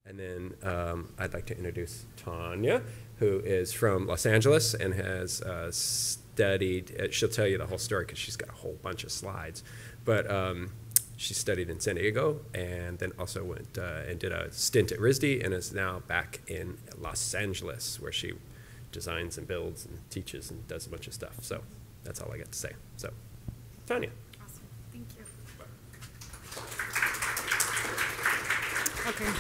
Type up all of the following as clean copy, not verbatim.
And then I'd like to introduce Tanya, who is from Los Angeles and has studied, she'll tell you the whole story because she's got a whole bunch of slides, but she studied in San Diego and then also went and did a stint at RISD and is now back in Los Angeles where she designs and builds and teaches and does a bunch of stuff. So that's all I got to say. So, Tanya. Awesome. Thank you. Okay.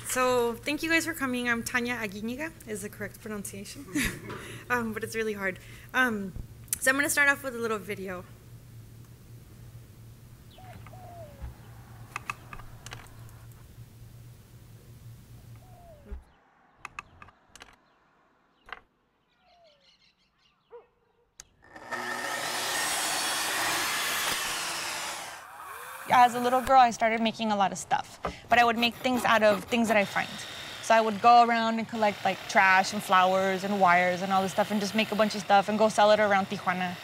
So thank you guys for coming. I'm Tanya Aguiñiga is the correct pronunciation, but it's really hard. So I'm going to start off with a little video. As a little girl, I started making a lot of stuff, but I would make things out of things that I find. So I would go around and collect like trash and flowers and wires and all this stuff and just make a bunch of stuff and go sell it around Tijuana.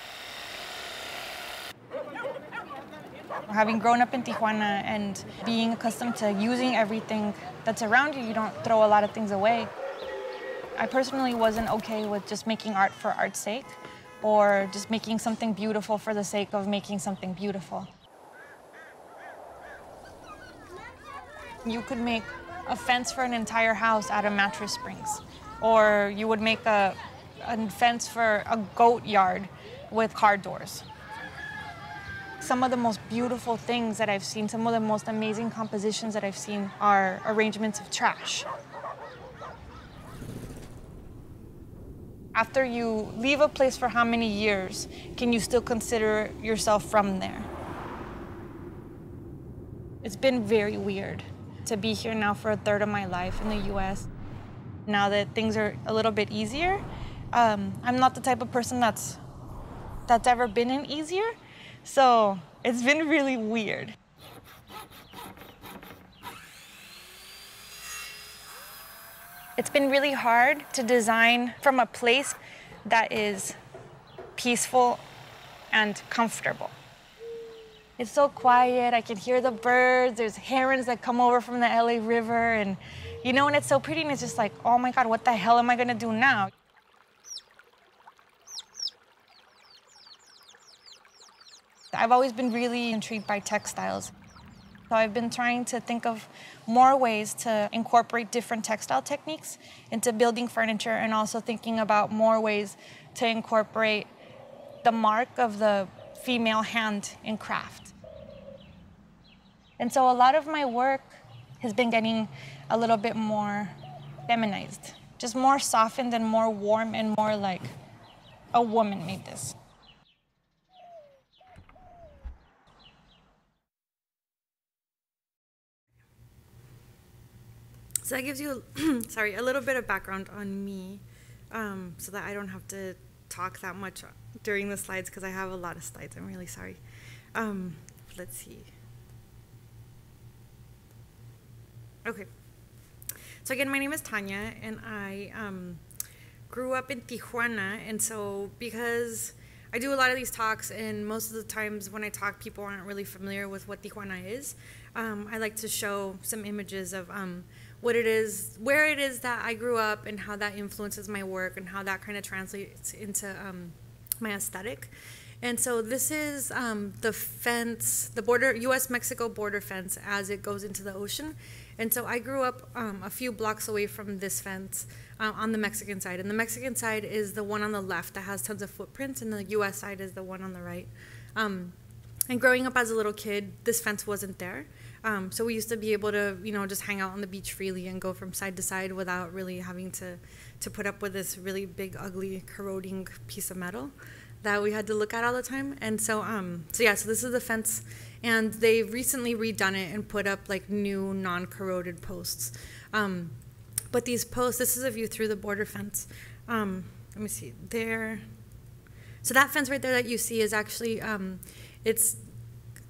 Having grown up in Tijuana and being accustomed to using everything that's around you, you don't throw a lot of things away. I personally wasn't okay with just making art for art's sake or just making something beautiful for the sake of making something beautiful. You could make a fence for an entire house out of mattress springs, or you would make a fence for a goat yard with car doors. Some of the most beautiful things that I've seen, some of the most amazing compositions that I've seen are arrangements of trash. After you leave a place for how many years can you still consider yourself from there? It's been very weird to be here now for a third of my life in the US. Now that things are a little bit easier, I'm not the type of person that's ever been in easier, so it's been really weird. It's been really hard to design from a place that is peaceful and comfortable. It's so quiet, I can hear the birds, there's herons that come over from the LA River, and you know, and it's so pretty, and it's just like, oh my God, what the hell am I gonna do now? I've always been really intrigued by textiles. So I've been trying to think of more ways to incorporate different textile techniques into building furniture and also thinking about more ways to incorporate the mark of the female hand in craft. And so a lot of my work has been getting a little bit more feminized, just more softened and more warm and more like a woman made this. So that gives you, sorry, a little bit of background on me, so that I don't have to talk that much during the slides because I have a lot of slides. I'm really sorry. Let's see. Okay. So again, my name is Tanya, and I grew up in Tijuana, and so because I do a lot of these talks, and most of the times when I talk, people aren't really familiar with what Tijuana is, I like to show some images of what it is, where it is that I grew up, and how that influences my work, and how that kind of translates into my aesthetic. And so this is the fence, the border, U.S.-Mexico border fence as it goes into the ocean. And so I grew up a few blocks away from this fence on the Mexican side. And the Mexican side is the one on the left that has tons of footprints, and the U.S. side is the one on the right. And growing up as a little kid, this fence wasn't there. So we used to be able to, you know, just hang out on the beach freely and go from side to side without really having to put up with this really big, ugly, corroding piece of metal that we had to look at all the time. And so, so this is the fence, and they recently redone it and put up like new non-corroded posts. But these posts, this is a view through the border fence. Let me see there. So that fence right there that you see is actually, it's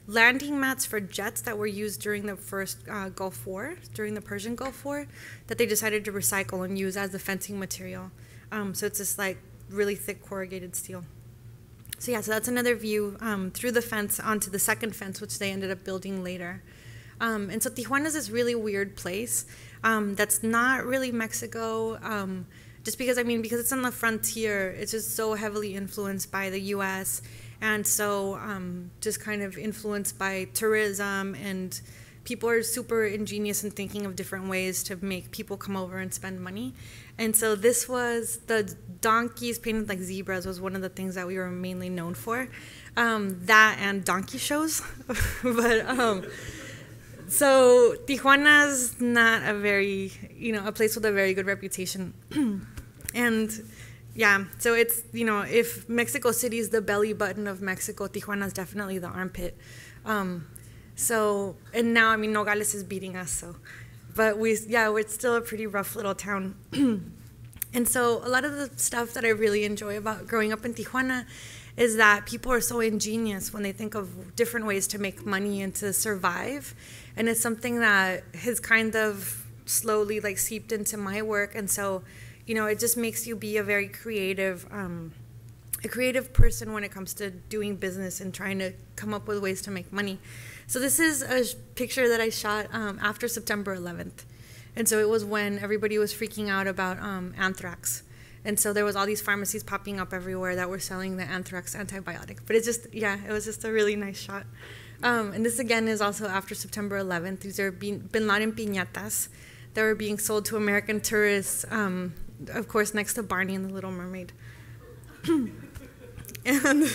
landing mats for jets that were used during the first Gulf War, during the Persian Gulf War, that they decided to recycle and use as the fencing material. So it's this like really thick corrugated steel. So that's another view through the fence onto the second fence, which they ended up building later. And so Tijuana is this really weird place that's not really Mexico. Just because, I mean, because it's on the frontier, it's just so heavily influenced by the U.S. and so just kind of influenced by tourism, and people are super ingenious in thinking of different ways to make people come over and spend money. And so this was, the donkeys painted like zebras was one of the things that we were mainly known for. That and donkey shows. But so Tijuana's not a very, a place with a very good reputation. And yeah, so it's, if Mexico City is the belly button of Mexico, Tijuana's definitely the armpit. So, and now, I mean, Nogales is beating us, so. But we're still a pretty rough little town. And so a lot of the stuff that I really enjoy about growing up in Tijuana is that people are so ingenious when they think of different ways to make money and to survive. And it's something that has kind of slowly like seeped into my work. And so, it just makes you be a very creative person when it comes to doing business and trying to come up with ways to make money. So this is a picture that I shot after September 11th. And so it was when everybody was freaking out about anthrax. And so there was all these pharmacies popping up everywhere that were selling the anthrax antibiotic. But it was just a really nice shot. And this again is also after September 11th. These are Bin Laden piñatas that were being sold to American tourists, of course, next to Barney and the Little Mermaid. And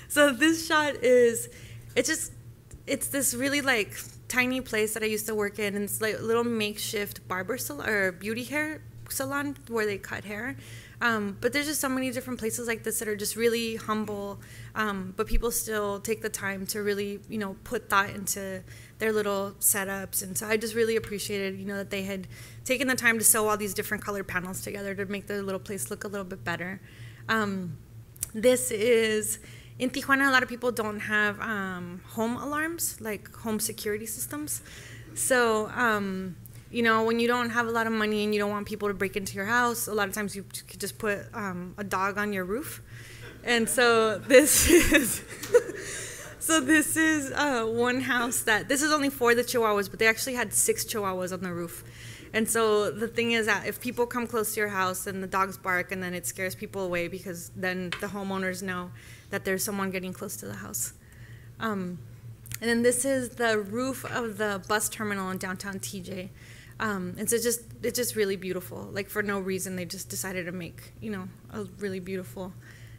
so this shot is, it's this really like tiny place that I used to work in, and it's like a little makeshift barber salon or beauty hair salon where they cut hair. But there's just so many different places like this that are just really humble, but people still take the time to really, put thought into their little setups. And so I just really appreciated, that they had taken the time to sew all these different colored panels together to make their little place look a little bit better. This is, in Tijuana, a lot of people don't have home alarms, like home security systems. So, when you don't have a lot of money and you don't want people to break into your house, a lot of times you could just put a dog on your roof. And so this is, one house this is only for the Chihuahuas, but they actually had 6 Chihuahuas on the roof. And so the thing is that if people come close to your house and the dogs bark, and then it scares people away because then the homeowners know that there's someone getting close to the house. And then this is the roof of the bus terminal in downtown TJ. And so it's just really beautiful. Like for no reason, they just decided to make, a really beautiful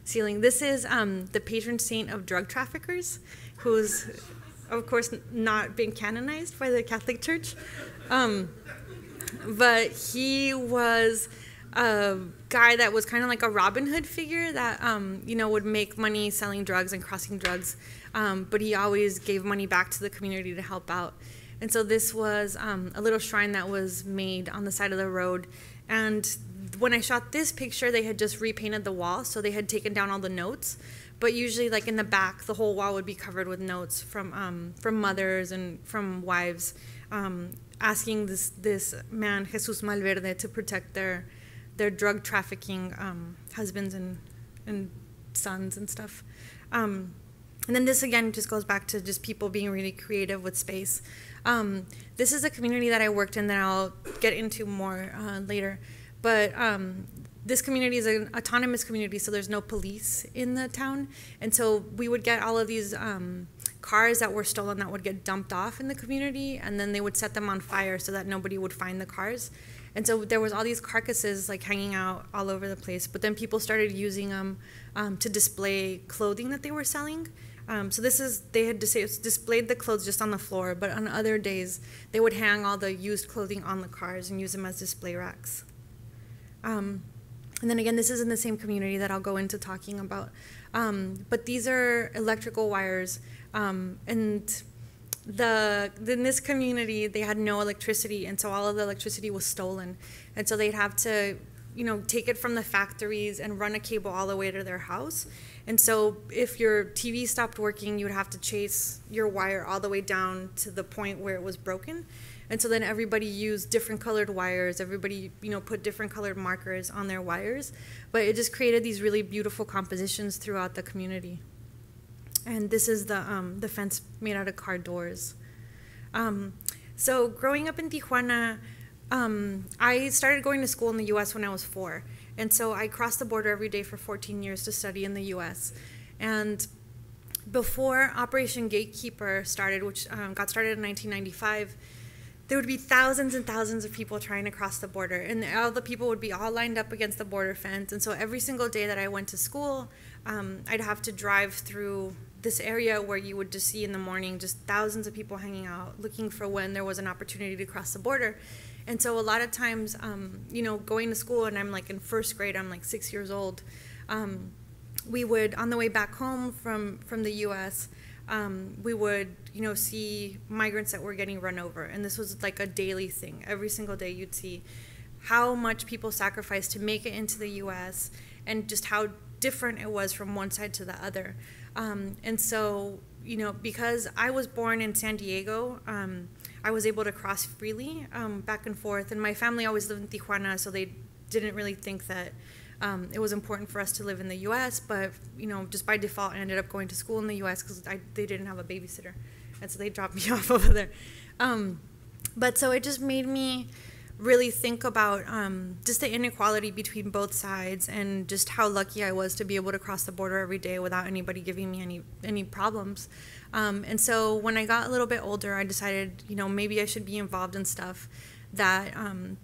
ceiling. This is the patron saint of drug traffickers, who's, of course, not been canonized by the Catholic Church. But he was a guy that was kind of like a Robin Hood figure that, would make money selling drugs and crossing drugs. But he always gave money back to the community to help out. And so this was a little shrine that was made on the side of the road. And when I shot this picture, they had just repainted the wall. So they had taken down all the notes. But usually, like in the back, the whole wall would be covered with notes from mothers and from wives, asking this man, Jesus Malverde, to protect their drug trafficking husbands and sons and stuff. And then this again just goes back to just people being really creative with space. This is a community that I worked in that I'll get into more later. But this community is an autonomous community, so there's no police in the town. And so we would get all of these cars that were stolen that would get dumped off in the community, and then they would set them on fire so that nobody would find the cars. And so there was all these carcasses like hanging out all over the place, but then people started using them to display clothing that they were selling. So they had displayed the clothes just on the floor, but on other days they would hang all the used clothing on the cars and use them as display racks. And then again, this is in the same community that I'll go into talking about. But these are electrical wires, and in this community, they had no electricity, and so all of the electricity was stolen. And so they'd have to, take it from the factories and run a cable all the way to their house. And so if your TV stopped working, you would have to chase your wire all the way down to the point where it was broken. And so then everybody used different colored wires. Everybody, put different colored markers on their wires. But it just created these really beautiful compositions throughout the community. And this is the fence made out of car doors. So growing up in Tijuana, I started going to school in the U.S. when I was 4. And so I crossed the border every day for 14 years to study in the U.S. And before Operation Gatekeeper started, which got started in 1995, there would be thousands and thousands of people trying to cross the border. And all the people would be all lined up against the border fence. And so every single day that I went to school, I'd have to drive through this area where you would just see in the morning just thousands of people hanging out, looking for when there was an opportunity to cross the border. And so a lot of times, you know, going to school, and I'm like in first grade, I'm like 6 years old, we would, on the way back home from the U.S., we would, you know, see migrants that were getting run over. And this was like a daily thing. Every single day you'd see how much people sacrificed to make it into the U.S. and just how different it was from one side to the other. And so, you know, because I was born in San Diego, I was able to cross freely back and forth. And my family always lived in Tijuana, so they didn't really think that it was important for us to live in the U.S., but, you know, just by default, I ended up going to school in the U.S. because they didn't have a babysitter, and so they dropped me off over there. But so it just made me really think about just the inequality between both sides and just how lucky I was to be able to cross the border every day without anybody giving me any problems. And so when I got a little bit older, I decided, you know, maybe I should be involved in stuff that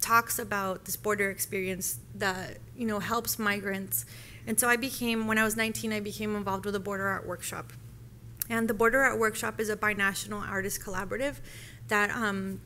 talks about this border experience that, you know, helps migrants. And so when I was 19, I became involved with a border art workshop. And the Border Art Workshop is a binational artist collaborative that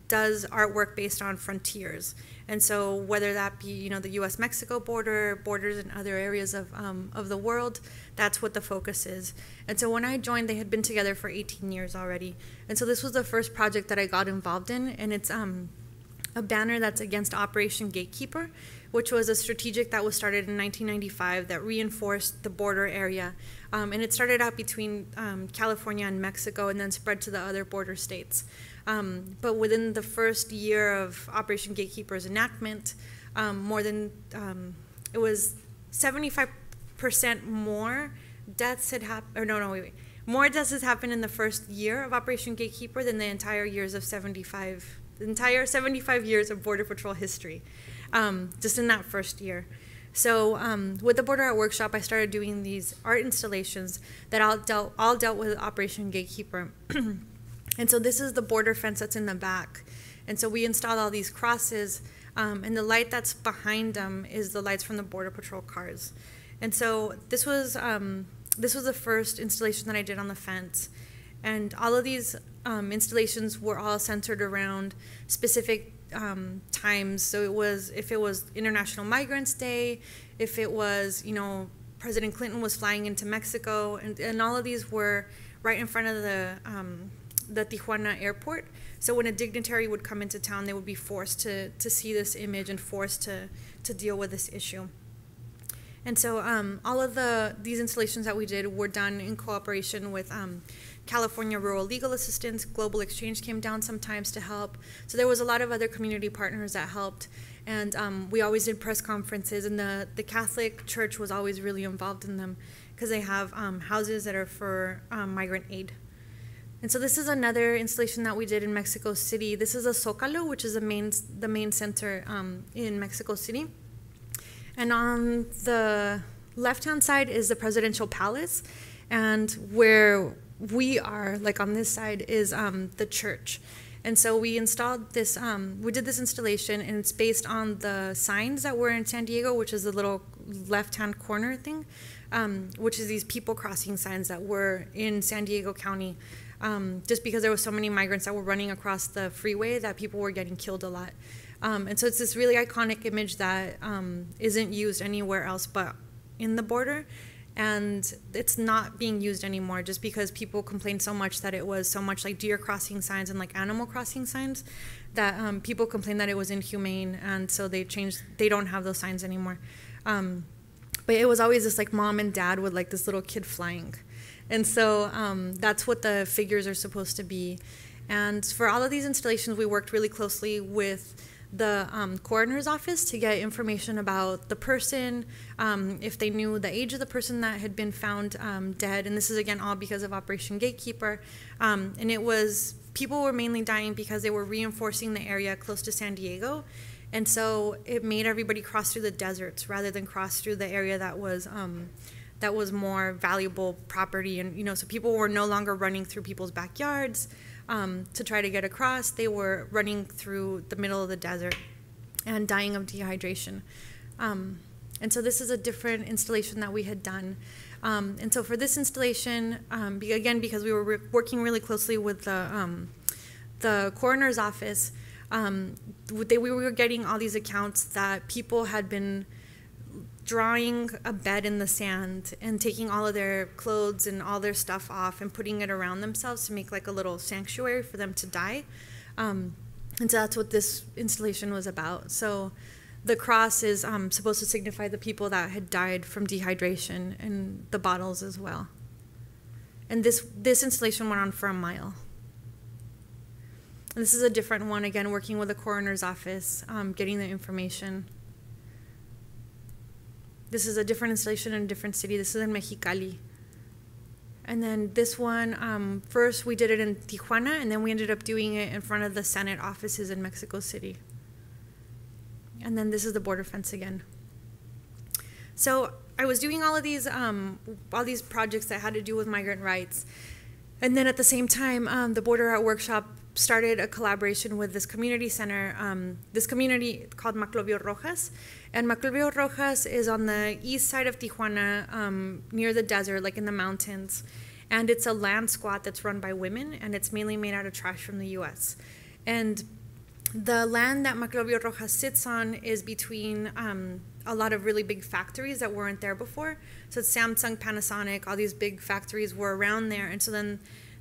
does artwork based on frontiers. And so whether that be, you know, the U.S.-Mexico border, borders in other areas of the world, that's what the focus is. And so when I joined, they had been together for 18 years already. And so this was the first project that I got involved in, and it's a banner that's against Operation Gatekeeper, which was a strategic that was started in 1995 that reinforced the border area. And it started out between California and Mexico and then spread to the other border states. But within the first year of Operation Gatekeeper's enactment, it was 75% more deaths had happened, more deaths has happened in the first year of Operation Gatekeeper than the entire 75 years of Border Patrol history, just in that first year. So with the Border Art Workshop, I started doing these art installations that all dealt with Operation Gatekeeper. And so this is the border fence that's in the back. And so we installed all these crosses, and the light that's behind them is the lights from the Border Patrol cars. And so this was the first installation that I did on the fence. And all of these installations were all centered around specific times. So if it was International Migrants Day, if it was, you know, President Clinton was flying into Mexico, and all of these were right in front of the Tijuana airport. So when a dignitary would come into town, they would be forced to see this image and forced to deal with this issue. And so all of these installations that we did were done in cooperation with California Rural Legal Assistance. Global Exchange came down sometimes to help. So there was a lot of other community partners that helped. And we always did press conferences, and the Catholic Church was always really involved in them because they have houses that are for migrant aid. And so this is another installation that we did in Mexico City. This is a Zócalo, which is the main center in Mexico City. And on the left-hand side is the presidential palace, and where we are, like on this side, is the church. And so we installed this, we did this installation, and it's based on the signs that were in San Diego, which is the little left-hand corner thing, which is these people crossing signs that were in San Diego County, just because there were so many migrants that were running across the freeway that people were getting killed a lot. And so it's this really iconic image that isn't used anywhere else but in the border. And it's not being used anymore just because people complained so much that it was so much like deer crossing signs and like animal crossing signs that people complained that it was inhumane, and so they don't have those signs anymore. But it was always this like mom and dad with like this little kid flying. And so that's what the figures are supposed to be. And for all of these installations, we worked really closely with the coroner's office to get information about the person, if they knew the age of the person that had been found dead. And this is, again, all because of Operation Gatekeeper. And it was, people were mainly dying because they were reinforcing the area close to San Diego. And so it made everybody cross through the deserts rather than cross through the area that was more valuable property. And, you know, so people were no longer running through people's backyards to try to get across. They were running through the middle of the desert and dying of dehydration. And so this is a different installation that we had done. And so for this installation, again, because we were working really closely with the coroner's office, we were getting all these accounts that people had been drawing a bed in the sand and taking all of their clothes and all their stuff off and putting it around themselves to make like a little sanctuary for them to die. And so that's what this installation was about. So the cross is supposed to signify the people that had died from dehydration, and the bottles as well. And this installation went on for a mile. And this is a different one, again, working with the coroner's office, getting the information. This is a different installation in a different city. This is in Mexicali. And then this one, first we did it in Tijuana, and then we ended up doing it in front of the Senate offices in Mexico City. And then this is the border fence again. So I was doing all these projects that had to do with migrant rights. And then at the same time, the Border Art Workshop started a collaboration with this community center, this community called Maclovio Rojas. And Maclovio Rojas is on the east side of Tijuana, near the desert, like in the mountains. And it's a land squat that's run by women, and it's mainly made out of trash from the US. And the land that Maclovio Rojas sits on is between a lot of really big factories that weren't there before. So it's Samsung, Panasonic, all these big factories were around there. And so then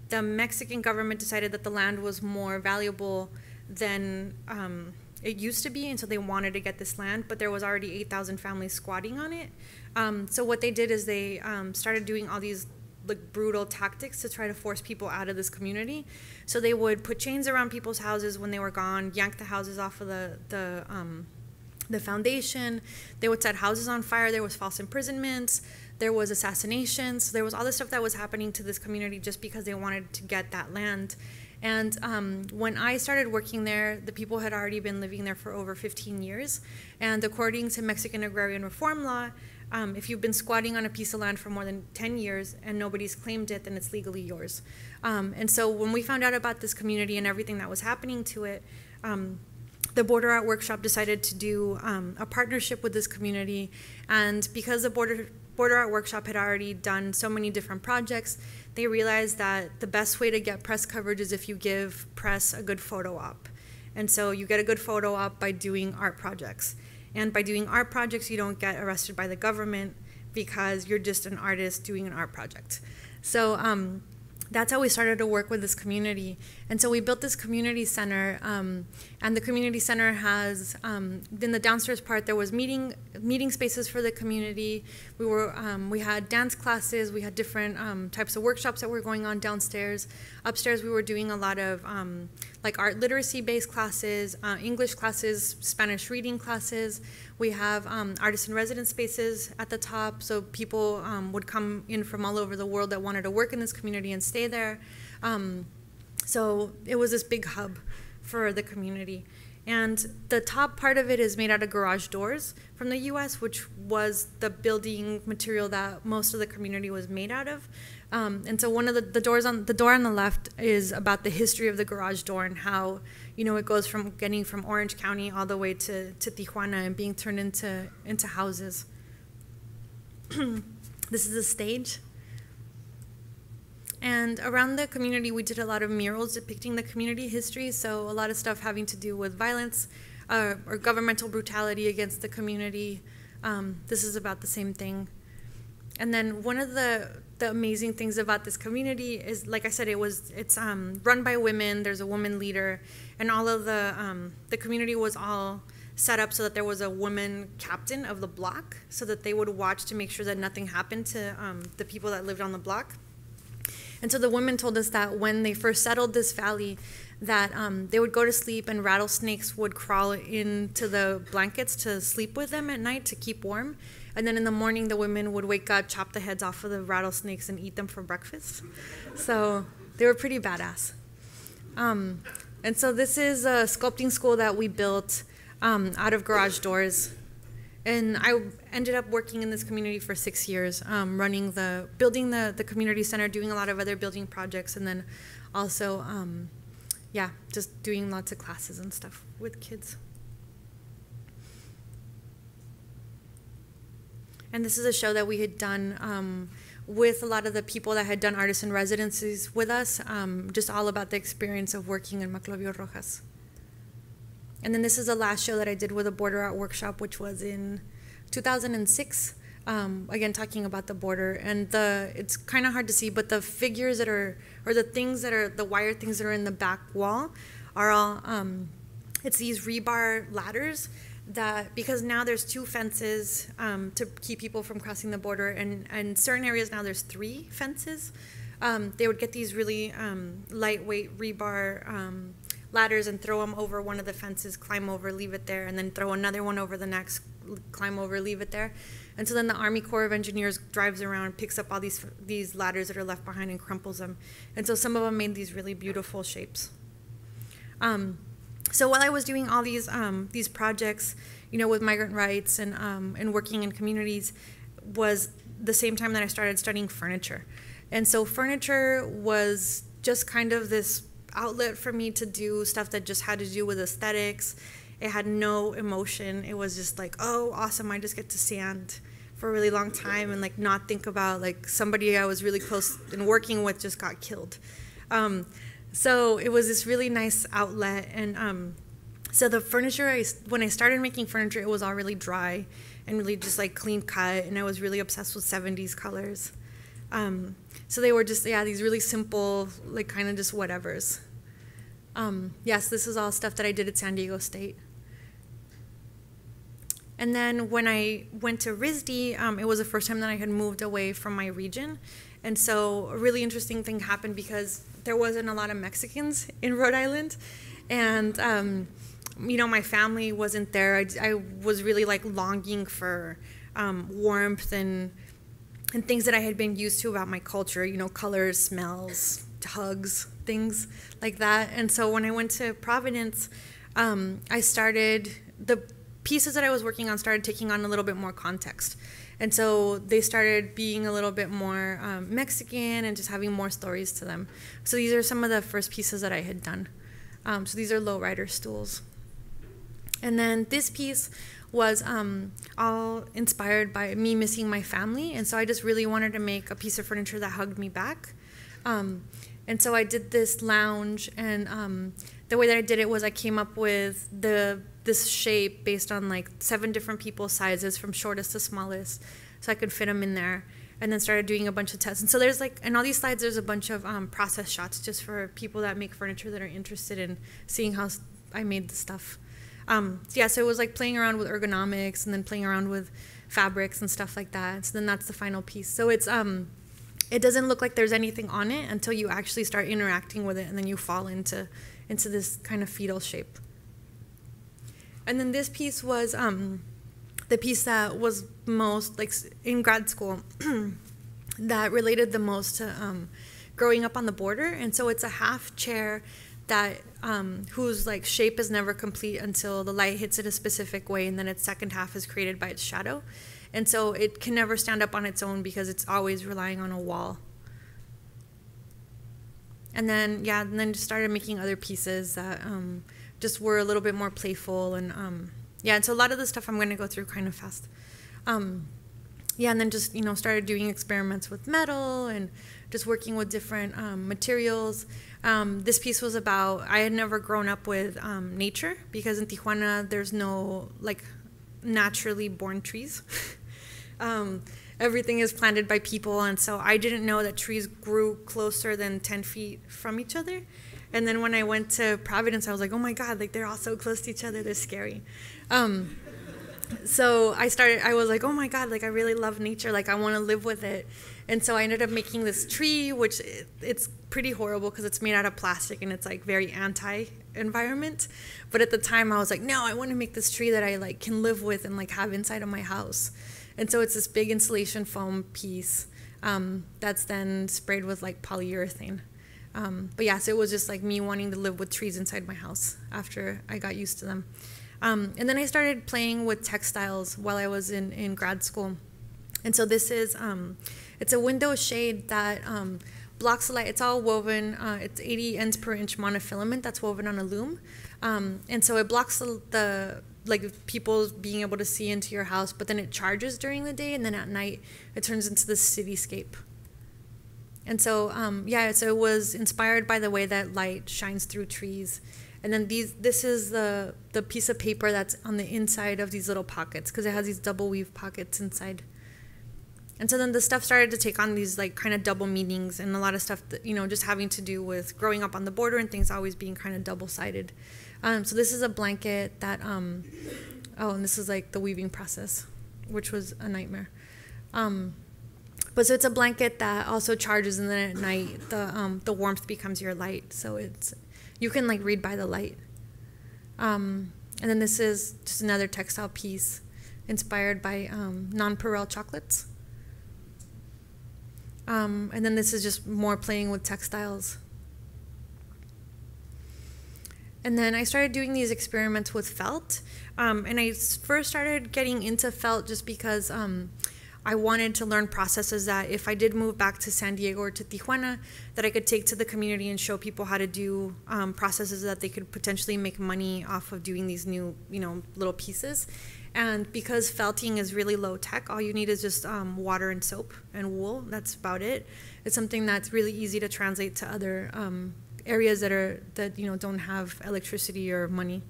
the Mexican government decided that the land was more valuable than it used to be, and so they wanted to get this land, but there was already 8,000 families squatting on it. So what they did is they started doing all these like brutal tactics to try to force people out of this community. So they would put chains around people's houses when they were gone, yank the houses off of the foundation. They would set houses on fire. There was false imprisonments. There was assassinations. There was all this stuff that was happening to this community just because they wanted to get that land. And when I started working there, the people had already been living there for over 15 years. And according to Mexican agrarian reform law, if you've been squatting on a piece of land for more than 10 years and nobody's claimed it, then it's legally yours. And so when we found out about this community and everything that was happening to it, the Border Art Workshop decided to do a partnership with this community. And because the Border Art Workshop had already done so many different projects, they realized that the best way to get press coverage is if you give press a good photo op. And so you get a good photo op by doing art projects. And by doing art projects, you don't get arrested by the government because you're just an artist doing an art project. So that's how we started to work with this community. And so we built this community center, and the community center has, in the downstairs part, there was meeting spaces for the community. We had dance classes, we had different types of workshops that were going on downstairs. Upstairs, we were doing a lot of like art literacy-based classes, English classes, Spanish reading classes. We have artist in residence spaces at the top, so people would come in from all over the world that wanted to work in this community and stay there. So it was this big hub for the community. And the top part of it is made out of garage doors from the US, which was the building material that most of the community was made out of. And so one of the door on the left is about the history of the garage door and how, you know, it goes from getting from Orange County all the way to Tijuana and being turned into houses. This is the stage. And around the community, we did a lot of murals depicting the community history, so a lot of stuff having to do with violence or governmental brutality against the community. This is about the same thing. And then one of the amazing things about this community is, like I said, it's run by women. There's a woman leader, and all of the community was all set up so that there was a woman captain of the block, so that they would watch to make sure that nothing happened to the people that lived on the block. And so the women told us that when they first settled this valley, that they would go to sleep and rattlesnakes would crawl into the blankets to sleep with them at night to keep warm. And then in the morning, the women would wake up, chop the heads off of the rattlesnakes, and eat them for breakfast. So they were pretty badass. And so this is a sculpting school that we built out of garage doors. And I ended up working in this community for 6 years, building the community center, doing a lot of other building projects, and then also, just doing lots of classes and stuff with kids. And this is a show that we had done with a lot of the people that had done artisan residencies with us, just all about the experience of working in Maclovio Rojas. And then this is the last show that I did with a border art workshop, which was in 2006. Again, talking about the border. And it's kind of hard to see, but the figures that are, or the things that are, the wire things that are in the back wall are all, it's these rebar ladders that, because now there's 2 fences to keep people from crossing the border, and certain areas now there's 3 fences. They would get these really lightweight rebar ladders and throw them over one of the fences, climb over, leave it there, and then throw another one over the next, climb over, leave it there. And so then the Army Corps of Engineers drives around, picks up all these ladders that are left behind and crumples them. And so some of them made these really beautiful shapes. So while I was doing all these projects, with migrant rights and working in communities, was the same time that I started studying furniture. And so furniture was just kind of this outlet for me to do stuff that just had to do with aesthetics. It had no emotion. It was just like, oh, awesome, I just get to stand for a really long time and like not think about like somebody I was really close and working with just got killed. So it was this really nice outlet. And so the furniture, when I started making furniture, it was all really dry and really just like clean cut, and I was really obsessed with 70s colors. So they were just, these really simple, like kind of just whatevers. Yes, this is all stuff that I did at San Diego State. And then when I went to RISD, it was the first time that I had moved away from my region. And so a really interesting thing happened because there wasn't a lot of Mexicans in Rhode Island. And, my family wasn't there. I was really like longing for warmth and things that I had been used to about my culture, colors, smells, hugs, things like that. And so when I went to Providence, the pieces that I was working on started taking on a little bit more context. And so they started being a little bit more Mexican and just having more stories to them. So these are some of the first pieces that I had done. So these are lowrider stools. And then this piece was all inspired by me missing my family. And so I just really wanted to make a piece of furniture that hugged me back. And so I did this lounge, and the way that I did it was I came up with this shape based on like 7 different people's sizes from shortest to smallest, so I could fit them in there, and then started doing a bunch of tests. And so there's like, in all these slides, there's a bunch of process shots just for people that make furniture that are interested in seeing how I made the stuff. So it was like playing around with ergonomics and then playing around with fabrics and stuff like that. So then that's the final piece. So it's it doesn't look like there's anything on it until you actually start interacting with it, and then you fall into this kind of fetal shape. And then this piece was the piece that was most like in grad school that related the most to growing up on the border. And so it's a half chair that whose like shape is never complete until the light hits it a specific way, and then its second half is created by its shadow. And so it can never stand up on its own because it's always relying on a wall. And then just started making other pieces that just were a little bit more playful. And and so a lot of the stuff I'm going to go through kind of fast. And then just, started doing experiments with metal and just working with different materials. This piece was about, I had never grown up with nature, because in Tijuana there's no like naturally born trees. Everything is planted by people, and so I didn't know that trees grew closer than 10 feet from each other. And then when I went to Providence, I was like, oh my God, like they're all so close to each other, they're scary. So I was like, oh my God, like I really love nature, like I want to live with it. And so I ended up making this tree, which it's pretty horrible because it's made out of plastic and it's like very anti-environment. But at the time I was like, no, I want to make this tree that I like can live with and like have inside of my house. And so it's this big insulation foam piece that's then sprayed with like polyurethane. But yeah, so it was just like me wanting to live with trees inside my house after I got used to them. And then I started playing with textiles while I was in grad school. And so this is, it's a window shade that blocks the light. It's all woven, it's 80 ends per inch monofilament that's woven on a loom. And so it blocks the like people being able to see into your house, but then it charges during the day, and then at night it turns into this cityscape. And so, yeah, so it was inspired by the way that light shines through trees. And then this is the piece of paper that's on the inside of these little pockets, because it has these double weave pockets inside. And so then the stuff started to take on these like kind of double meanings, and a lot of stuff that, you know, just having to do with growing up on the border and things always being kind of double-sided. So this is a blanket that, oh, and this is like the weaving process, which was a nightmare. But so it's a blanket that also charges, and then at night the warmth becomes your light. So you can like read by the light. And then this is just another textile piece inspired by nonpareil chocolates. And then this is just more playing with textiles. And then I started doing these experiments with felt. And I first started getting into felt just because I wanted to learn processes that if I did move back to San Diego or to Tijuana, that I could take to the community and show people how to do processes that they could potentially make money off of doing these new, you know, little pieces. And because felting is really low tech, all you need is just water and soap and wool. That's about it. It's something that's really easy to translate to other areas that you know don't have electricity or money.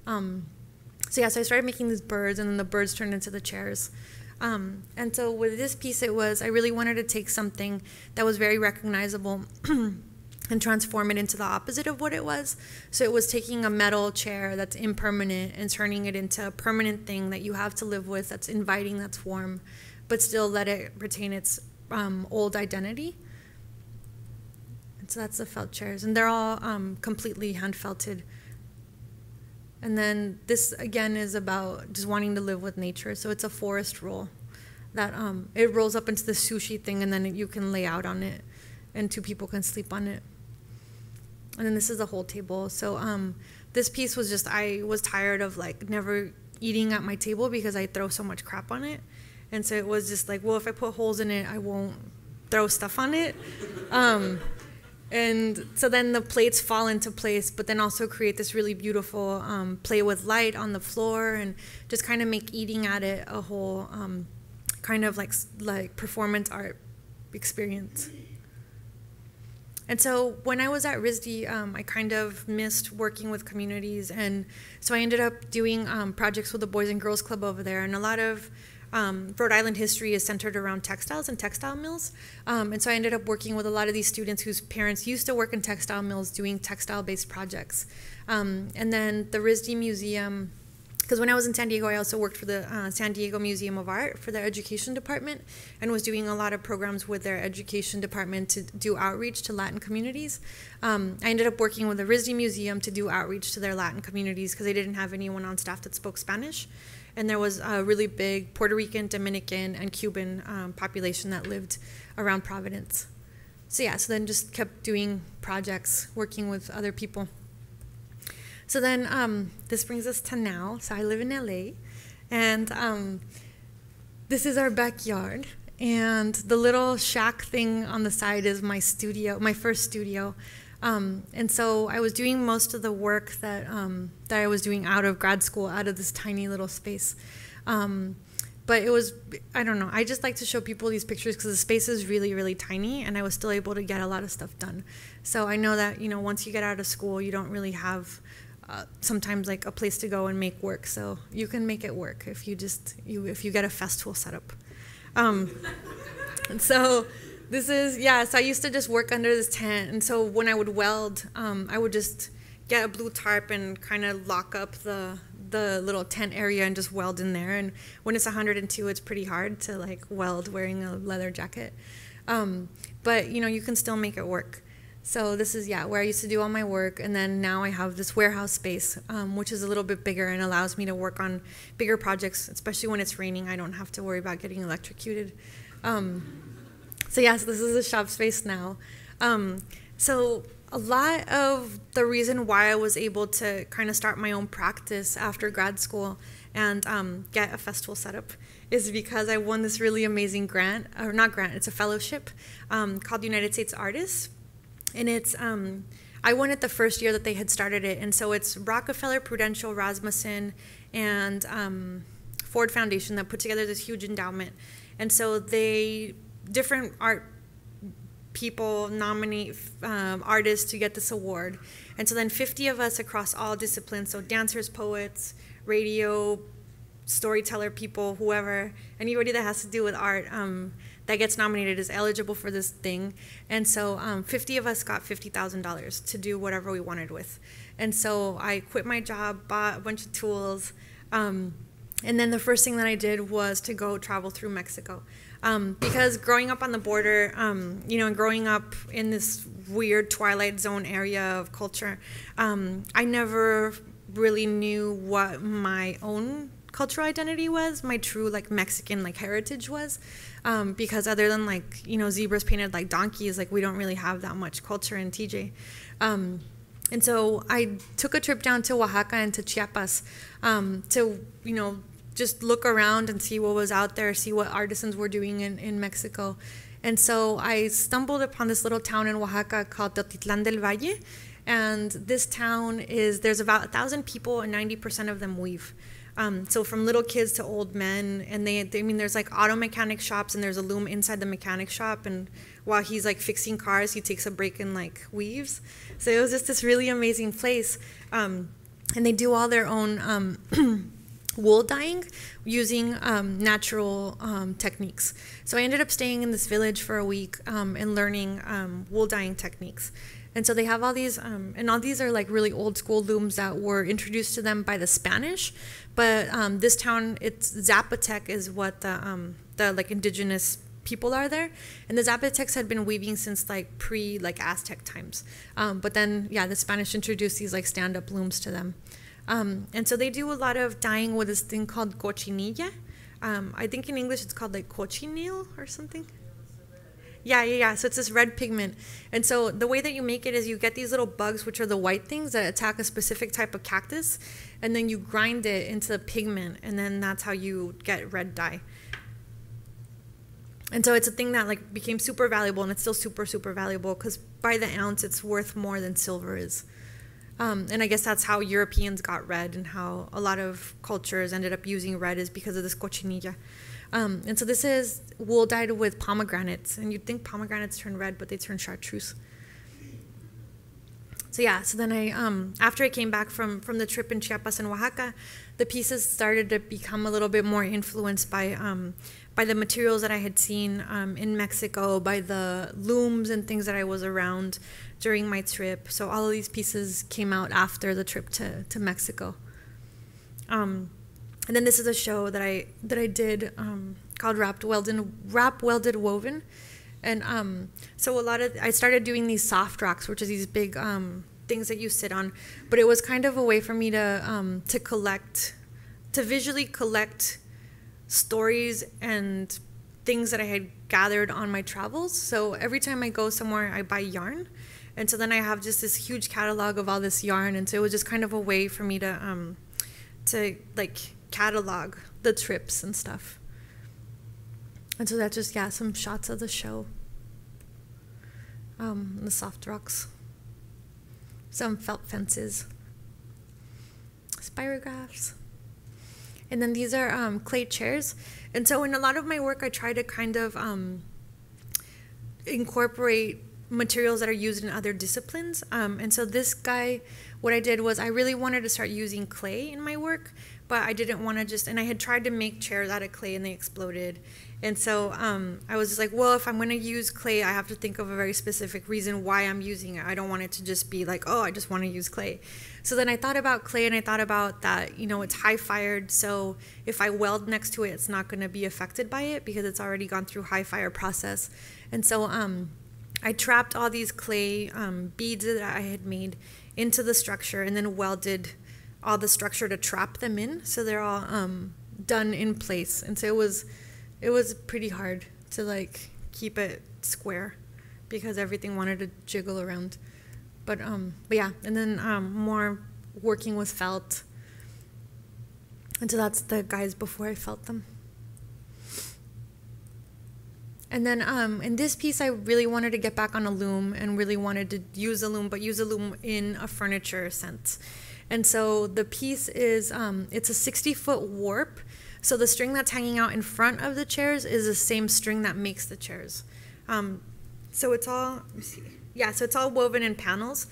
So yeah, so I started making these birds, and then the birds turned into the chairs. And so with this piece, I really wanted to take something that was very recognizable and transform it into the opposite of what it was. So it was taking a metal chair that's impermanent and turning it into a permanent thing that you have to live with, that's inviting, that's warm, but still let it retain its old identity. And so that's the felt chairs, and they're all completely hand felted. And then this again is about just wanting to live with nature. So it's a forest roll that it rolls up into the sushi thing, and then you can lay out on it and two people can sleep on it. And then this is the whole table. So this piece was just, I was tired of like never eating at my table because I throw so much crap on it. And so it was just like, well, if I put holes in it, I won't throw stuff on it. And so then the plates fall into place, but then also create this really beautiful play with light on the floor, and just kind of make eating at it a whole kind of like performance art experience. And so when I was at RISD, I kind of missed working with communities, and so I ended up doing projects with the Boys and Girls Club over there, and a lot of Rhode Island history is centered around textiles and textile mills. And so I ended up working with a lot of these students whose parents used to work in textile mills doing textile-based projects. And then the RISD Museum, because when I was in San Diego, I also worked for the San Diego Museum of Art for their education department, and was doing a lot of programs with their education department to do outreach to Latin communities. I ended up working with the RISD Museum to do outreach to their Latin communities because they didn't have anyone on staff that spoke Spanish. And there was a really big Puerto Rican, Dominican, and Cuban population that lived around Providence. So yeah, so then just kept doing projects, working with other people. So then this brings us to now. So I live in LA, and this is our backyard. And the little shack thing on the side is my studio, my first studio. And so I was doing most of the work that I was doing out of grad school, out of this tiny little space. But it was, I don't know, I just like to show people these pictures because the space is really, really tiny, and I was still able to get a lot of stuff done. So I know that, you know, once you get out of school, you don't really have sometimes like a place to go and make work. So you can make it work if you just, if you get a festival set up. And so this is, yeah, so I used to just work under this tent. And so when I would weld, I would just get a blue tarp and kind of lock up the the little tent area and just weld in there. And when it's 102, it's pretty hard to like weld wearing a leather jacket. But you know, you can still make it work. So this is, where I used to do all my work. And then now I have this warehouse space, which is a little bit bigger and allows me to work on bigger projects, especially when it's raining. I don't have to worry about getting electrocuted. So yes, this is the shop space now. So a lot of the reason why I was able to kind of start my own practice after grad school and get a festival set up is because I won this really amazing grant, or not grant, it's a fellowship called United States Artists. And it's, I won it the first year that they had started it. And so it's Rockefeller, Prudential, Rasmussen, and Ford Foundation that put together this huge endowment. And so different art people nominate artists to get this award. And so then 50 of us across all disciplines, so dancers, poets, radio, storyteller people, whoever, anybody that has to do with art that gets nominated is eligible for this thing. And so 50 of us got $50,000 to do whatever we wanted with. And so I quit my job, bought a bunch of tools, and then the first thing that I did was to go travel through Mexico. Because growing up on the border, you know, and growing up in this weird Twilight Zone area of culture, I never really knew what my own cultural identity was, my true like Mexican like heritage was, because other than like, you know, zebras painted like donkeys, like we don't really have that much culture in TJ. And so I took a trip down to Oaxaca and to Chiapas to, you know, just look around and see what was out there, see what artisans were doing in Mexico. And so I stumbled upon this little town in Oaxaca called Teotitlán del Valle. And this town there's about 1,000 people and 90% of them weave. So from little kids to old men, and I mean, there's like auto mechanic shops, and there's a loom inside the mechanic shop, and while he's like fixing cars, he takes a break and like weaves. So it was just this really amazing place. And they do all their own wool dyeing using natural techniques. So I ended up staying in this village for a week and learning wool dyeing techniques. And so they have all these, and all these are like really old school looms that were introduced to them by the Spanish. But this town, it's Zapotec is what the like indigenous people are there. And the Zapotecs had been weaving since like Aztec times. But then, the Spanish introduced these like stand-up looms to them. And so they do a lot of dyeing with this thing called cochinilla. I think in English it's called like cochineal or something. Yeah. So it's this red pigment. And so the way that you make it is you get these little bugs, which are the white things that attack a specific type of cactus, and then you grind it into the pigment, and then that's how you get red dye. And so it's a thing that like became super valuable, and it's still super, super valuable because by the ounce it's worth more than silver is. And I guess that's how Europeans got red, and how a lot of cultures ended up using red is because of this cochinilla. And so this is wool dyed with pomegranates, and you'd think pomegranates turn red, but they turn chartreuse. So so then I, after I came back from the trip in Chiapas and Oaxaca, the pieces started to become a little bit more influenced by the materials that I had seen in Mexico, by the looms and things that I was around during my trip. So all of these pieces came out after the trip to Mexico. And then this is a show that I did called Wrap Welded Woven. And so I started doing these soft rocks, which are these big things that you sit on. But it was kind of a way for me to visually collect stories and things that I had gathered on my travels. So every time I go somewhere, I buy yarn. And so then I have just this huge catalog of all this yarn. And so it was just kind of a way for me to like catalog the trips and stuff. And so that's just, some shots of the show. The soft rocks. Some felt fences. Spirographs. And then these are clay chairs. And so in a lot of my work, I try to kind of incorporate materials that are used in other disciplines. And so this guy, what I did was I really wanted to start using clay in my work, but I didn't want to just, and I had tried to make chairs out of clay and they exploded. And so I was just like, well, if I'm going to use clay, I have to think of a very specific reason why I'm using it. I don't want it to just be like, oh, I just want to use clay. So then I thought about clay, and I thought about that, you know, it's high fired. So if I weld next to it, it's not going to be affected by it because it's already gone through high fire process. And so I trapped all these clay beads that I had made into the structure and then welded all the structure to trap them in. So they're all done in place. And so it was pretty hard to like keep it square because everything wanted to jiggle around. But yeah, and then more working with felt. And so that's the guys before I felt them. And then in this piece, I really wanted to get back on a loom and really wanted to use a loom, but use a loom in a furniture sense. And so the piece is, it's a 60-foot warp. So the string that's hanging out in front of the chairs is the same string that makes the chairs. So it's all, let me see. Yeah, so it's all woven in panels.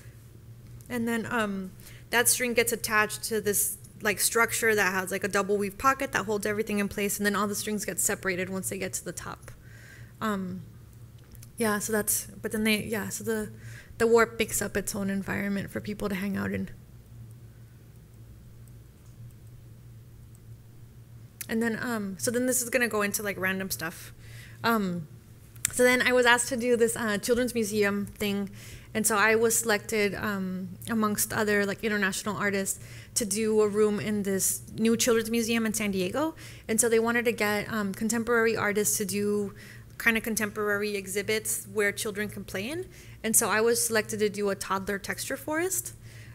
And then that string gets attached to this like structure that has like a double weave pocket that holds everything in place. And then all the strings get separated once they get to the top. Yeah, so that's, but then they, yeah, so the warp picks up its own environment for people to hang out in. And then, so then this is gonna go into like random stuff. So then I was asked to do this children's museum thing, and so I was selected amongst other like international artists to do a room in this new children's museum in San Diego. And so they wanted to get contemporary artists to do kind of contemporary exhibits where children can play in. And so I was selected to do a toddler texture forest.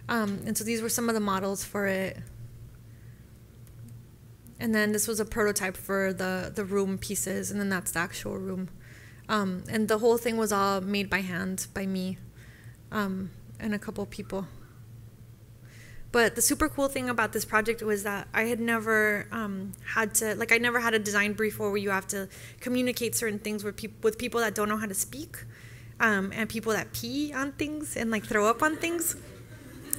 And so these were some of the models for it. And then this was a prototype for the room pieces, and then that's the actual room. And the whole thing was all made by hand by me and a couple people. But the super cool thing about this project was that I had never had to, like I never had a design brief where you have to communicate certain things with people that don't know how to speak and people that pee on things and like throw up on things.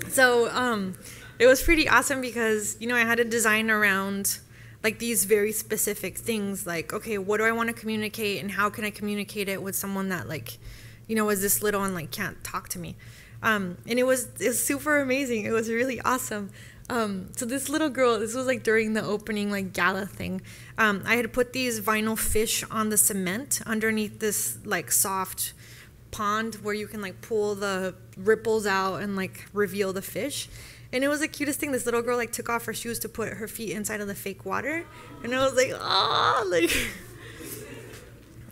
So it was pretty awesome because, you know, I had to design around like these very specific things, like, okay, what do I want to communicate and how can I communicate it with someone that like, you know, is this little and like can't talk to me. And it was super amazing. It was really awesome. So this little girl, this was like during the opening like gala thing. I had put these vinyl fish on the cement underneath this like soft pond where you can like pull the ripples out and like reveal the fish. And it was the cutest thing. This little girl like took off her shoes to put her feet inside of the fake water. And I was like, oh, like,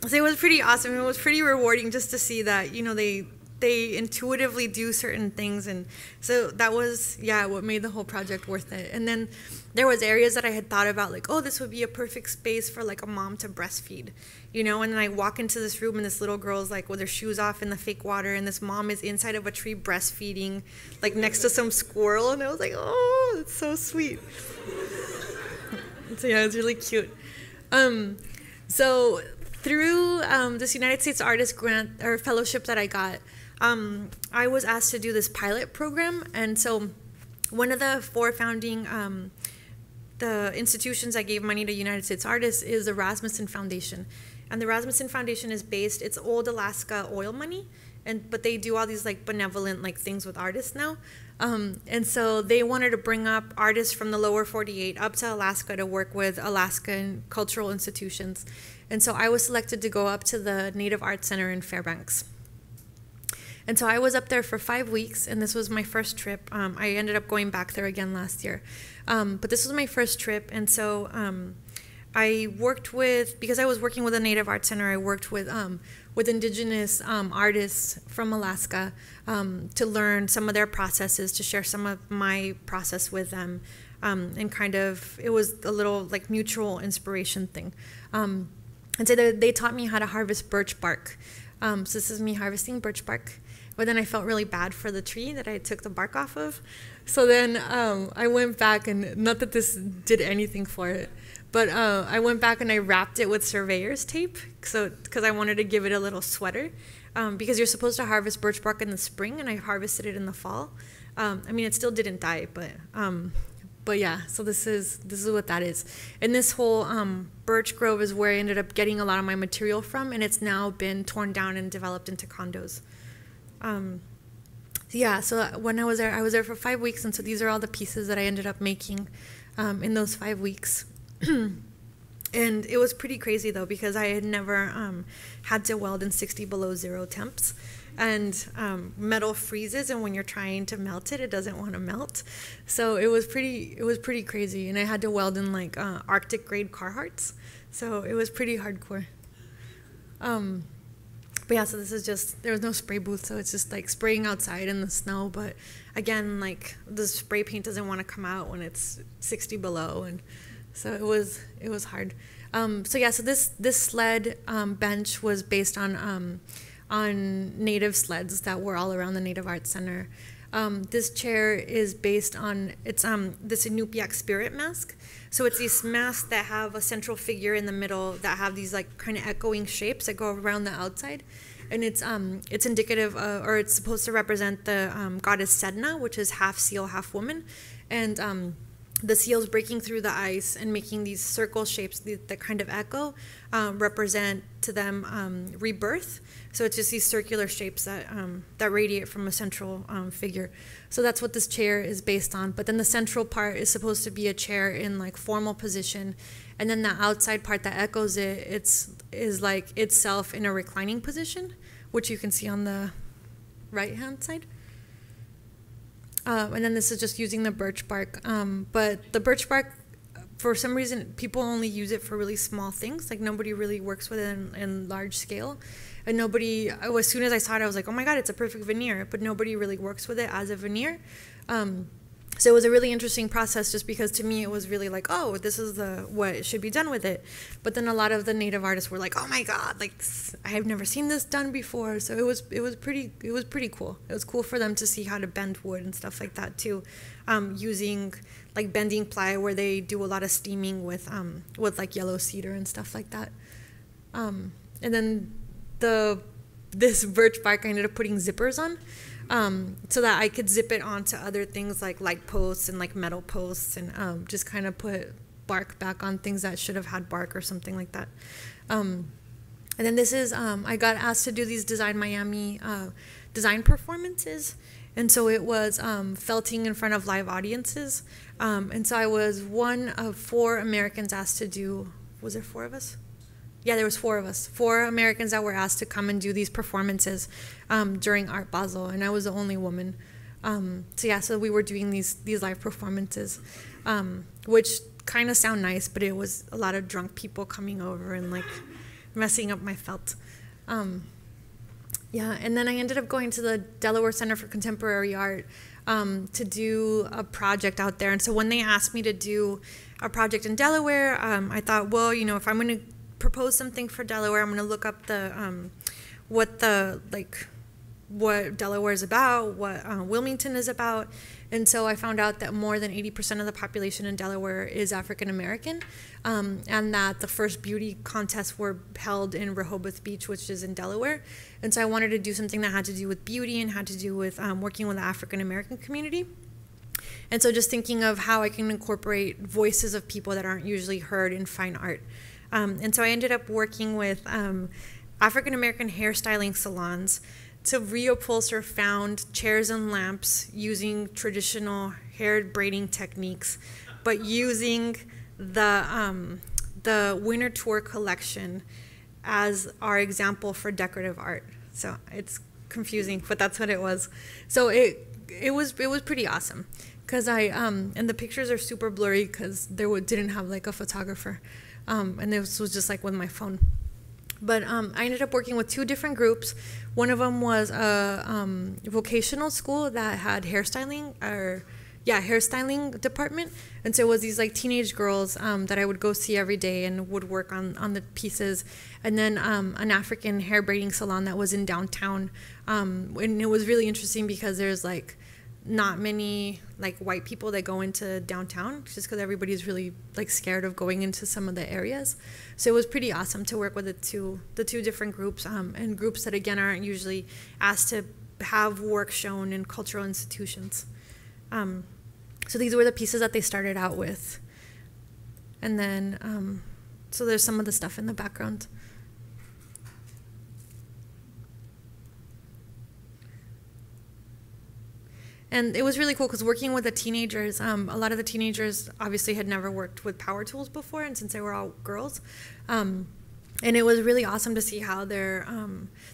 so it was pretty awesome. It was pretty rewarding just to see that, you know, they intuitively do certain things. And so that was, yeah, what made the whole project worth it. And then there was areas that I had thought about, like, oh, this would be a perfect space for like a mom to breastfeed, you know. And then I walk into this room and this little girl's like with her shoes off in the fake water, and this mom is inside of a tree breastfeeding, like next to some squirrel. And I was like, oh, it's so sweet. So yeah, it was really cute. So through this United States Artist Grant or fellowship that I got, I was asked to do this pilot program. And so one of the 4 founding the institutions that gave money to United States artists is the Rasmussen Foundation. And the Rasmussen Foundation is based, it's old Alaska oil money, but they do all these like benevolent like things with artists now. And so they wanted to bring up artists from the lower 48 up to Alaska to work with Alaskan cultural institutions. And so I was selected to go up to the Native Arts Center in Fairbanks. And so I was up there for 5 weeks, and this was my first trip. I ended up going back there again last year. But this was my first trip, and so I worked with, because I was working with a Native Arts Center, I worked with indigenous artists from Alaska to learn some of their processes, to share some of my process with them, and kind of, it was a little like mutual inspiration thing. And so they taught me how to harvest birch bark. So this is me harvesting birch bark. But then I felt really bad for the tree that I took the bark off of. So then I went back, and not that this did anything for it, But I went back and I wrapped it with surveyor's tape, because I wanted to give it a little sweater, because you're supposed to harvest birch bark in the spring, and I harvested it in the fall. I mean, it still didn't die, but yeah. So this is what that is. And this whole birch grove is where I ended up getting a lot of my material from, and it's now been torn down and developed into condos. Yeah, so when I was there for 5 weeks, and so these are all the pieces that I ended up making in those 5 weeks. And it was pretty crazy, though, because I had never had to weld in 60 below zero temps. And metal freezes, and when you're trying to melt it, it doesn't want to melt. So it was pretty crazy, and I had to weld in like Arctic grade Carhartts. So it was pretty hardcore. But yeah, so this is just, there was no spray booth, so it's just like spraying outside in the snow. But again, like the spray paint doesn't want to come out when it's 60 below, and so it was hard. So yeah, so this sled bench was based on native sleds that were all around the Native Arts Center. This chair is based on, it's this Inupiaq spirit mask. So it's these masks that have a central figure in the middle that have these like kind of echoing shapes that go around the outside. And it's indicative of, or it's supposed to represent the goddess Sedna, which is half seal, half woman. And the seals breaking through the ice and making these circle shapes that kind of echo represent to them rebirth. So it's just these circular shapes that radiate from a central figure. So that's what this chair is based on. But then the central part is supposed to be a chair in like formal position, and then the outside part that echoes it, is like itself in a reclining position, which you can see on the right-hand side. And then this is just using the birch bark. But the birch bark, for some reason, people only use it for really small things. Like nobody really works with it in large scale. And nobody, as soon as I saw it, I was like, oh my God, it's a perfect veneer. But nobody really works with it as a veneer. So it was a really interesting process, just because to me it was really like, oh, this is what should be done with it. But then a lot of the Native artists were like, oh my God, like I have never seen this done before. So it was pretty cool. It was cool for them to see how to bend wood and stuff like that too, using like bending ply, where they do a lot of steaming with like yellow cedar and stuff like that. And then this birch bark I ended up putting zippers on. So that I could zip it onto other things like light posts and like metal posts, and just kind of put bark back on things that should have had bark or something like that. And then this is, I got asked to do these Design Miami design performances. And so it was felting in front of live audiences. And so I was one of 4 Americans asked to do, was there 4 of us? Yeah, there was 4 of us, 4 Americans that were asked to come and do these performances during Art Basel, and I was the only woman. So yeah, so we were doing these live performances, which kind of sound nice, but it was a lot of drunk people coming over and like messing up my felt. Yeah, and then I ended up going to the Delaware Center for Contemporary Art to do a project out there. And so when they asked me to do a project in Delaware, I thought, well, you know, if I'm going to propose something for Delaware, I'm going to look up what Delaware is about, what Wilmington is about. And so I found out that more than 80% of the population in Delaware is African American, and that the first beauty contests were held in Rehoboth Beach, which is in Delaware. And so I wanted to do something that had to do with beauty and had to do with working with the African American community. And so just thinking of how I can incorporate voices of people that aren't usually heard in fine art. And so I ended up working with African American hairstyling salons to reupholster found chairs and lamps using traditional hair braiding techniques, but using the Winter Tour collection as our example for decorative art. So it's confusing, but that's what it was. So it was pretty awesome, because and the pictures are super blurry because didn't have like a photographer. And this was just like with my phone. But I ended up working with 2 different groups. One of them was a vocational school that had hairstyling department. And so it was these like teenage girls that I would go see every day and would work on the pieces. And then an African hair braiding salon that was in downtown. And it was really interesting because there's like not many like white people that go into downtown, just because everybody's really like scared of going into some of the areas. So it was pretty awesome to work with the two different groups, and groups that again aren't usually asked to have work shown in cultural institutions. So these were the pieces that they started out with. And then, so there's some of the stuff in the background. And it was really cool because working with the teenagers, a lot of the teenagers obviously had never worked with power tools before, and since they were all girls, and it was really awesome to see how their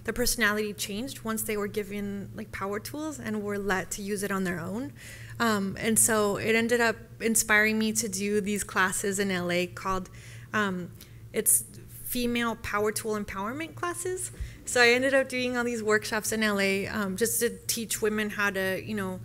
personality changed once they were given like power tools and were let to use it on their own. And so it ended up inspiring me to do these classes in LA called, it's female power tool empowerment classes. So I ended up doing all these workshops in LA just to teach women how to, you know,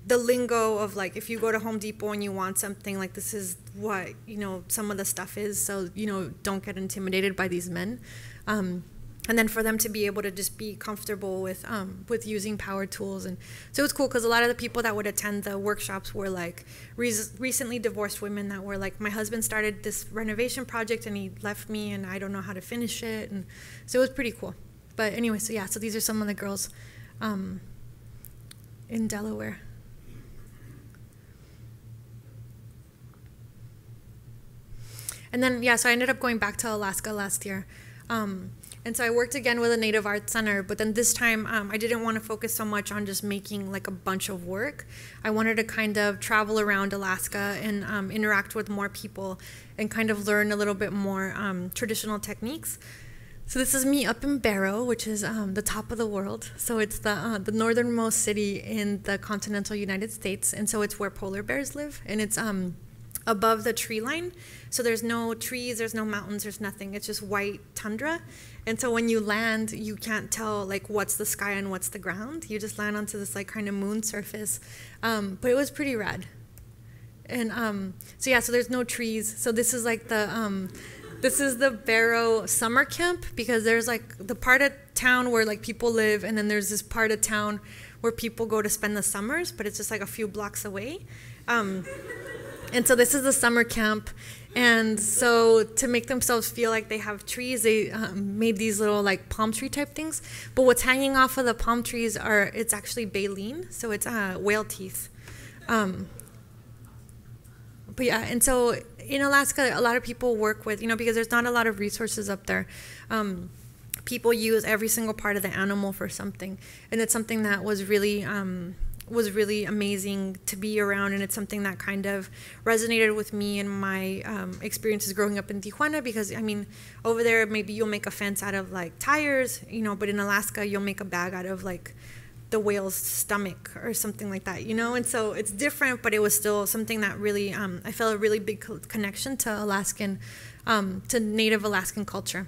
the lingo of like, if you go to Home Depot and you want something, like this is what, you know, some of the stuff is. So, you know, don't get intimidated by these men. And then for them to be able to just be comfortable with using power tools. And so it's cool because a lot of the people that would attend the workshops were like recently divorced women that were like, my husband started this renovation project and he left me and I don't know how to finish it. And so it was pretty cool. But anyway, so yeah, so these are some of the girls in Delaware. And then, yeah, so I ended up going back to Alaska last year. And so I worked again with a Native Arts Center, but then this time I didn't want to focus so much on just making like a bunch of work. I wanted to kind of travel around Alaska and interact with more people and kind of learn a little bit more traditional techniques. So this is me up in Barrow, which is the top of the world. So it's the northernmost city in the continental United States, and so it's where polar bears live, and it's above the tree line. So there's no trees, there's no mountains, there's nothing. It's just white tundra. And so when you land, you can't tell like what's the sky and what's the ground. You just land onto this like kind of moon surface. But it was pretty rad. And so yeah, so there's no trees. So this is like this is the Barrow summer camp, because there's like the part of town where like people live, and then there's this part of town where people go to spend the summers, but it's just like a few blocks away. And so this is the summer camp. And so to make themselves feel like they have trees, they made these little like palm tree type things. But what's hanging off of the palm trees it's actually baleen. So it's whale teeth. But yeah, and so in Alaska, a lot of people work with, because there's not a lot of resources up there. People use every single part of the animal for something. And it's something that was really amazing to be around, and it's something that kind of resonated with me and my experiences growing up in Tijuana, because over there maybe you'll make a fence out of like tires, but in Alaska you'll make a bag out of like the whale's stomach or something like that, and so it's different, but it was still something that really I felt a really big connection to to Native Alaskan culture.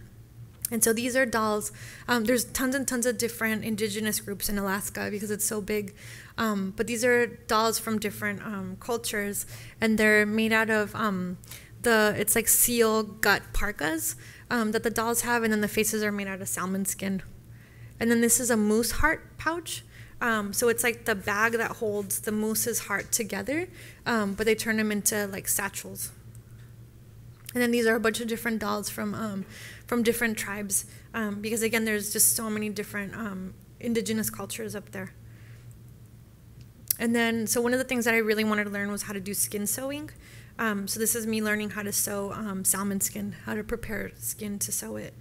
And so these are dolls. There's tons and tons of different indigenous groups in Alaska because it's so big. But these are dolls from different cultures, and they're made out of it's like seal gut parkas that the dolls have, and then the faces are made out of salmon skin. And then this is a moose heart pouch. So it's like the bag that holds the moose's heart together, but they turn them into like satchels. And then these are a bunch of different dolls from different tribes, because again, there's just so many different indigenous cultures up there. And then, so one of the things that I really wanted to learn was how to do skin sewing. So this is me learning how to sew salmon skin, how to prepare skin to sew it.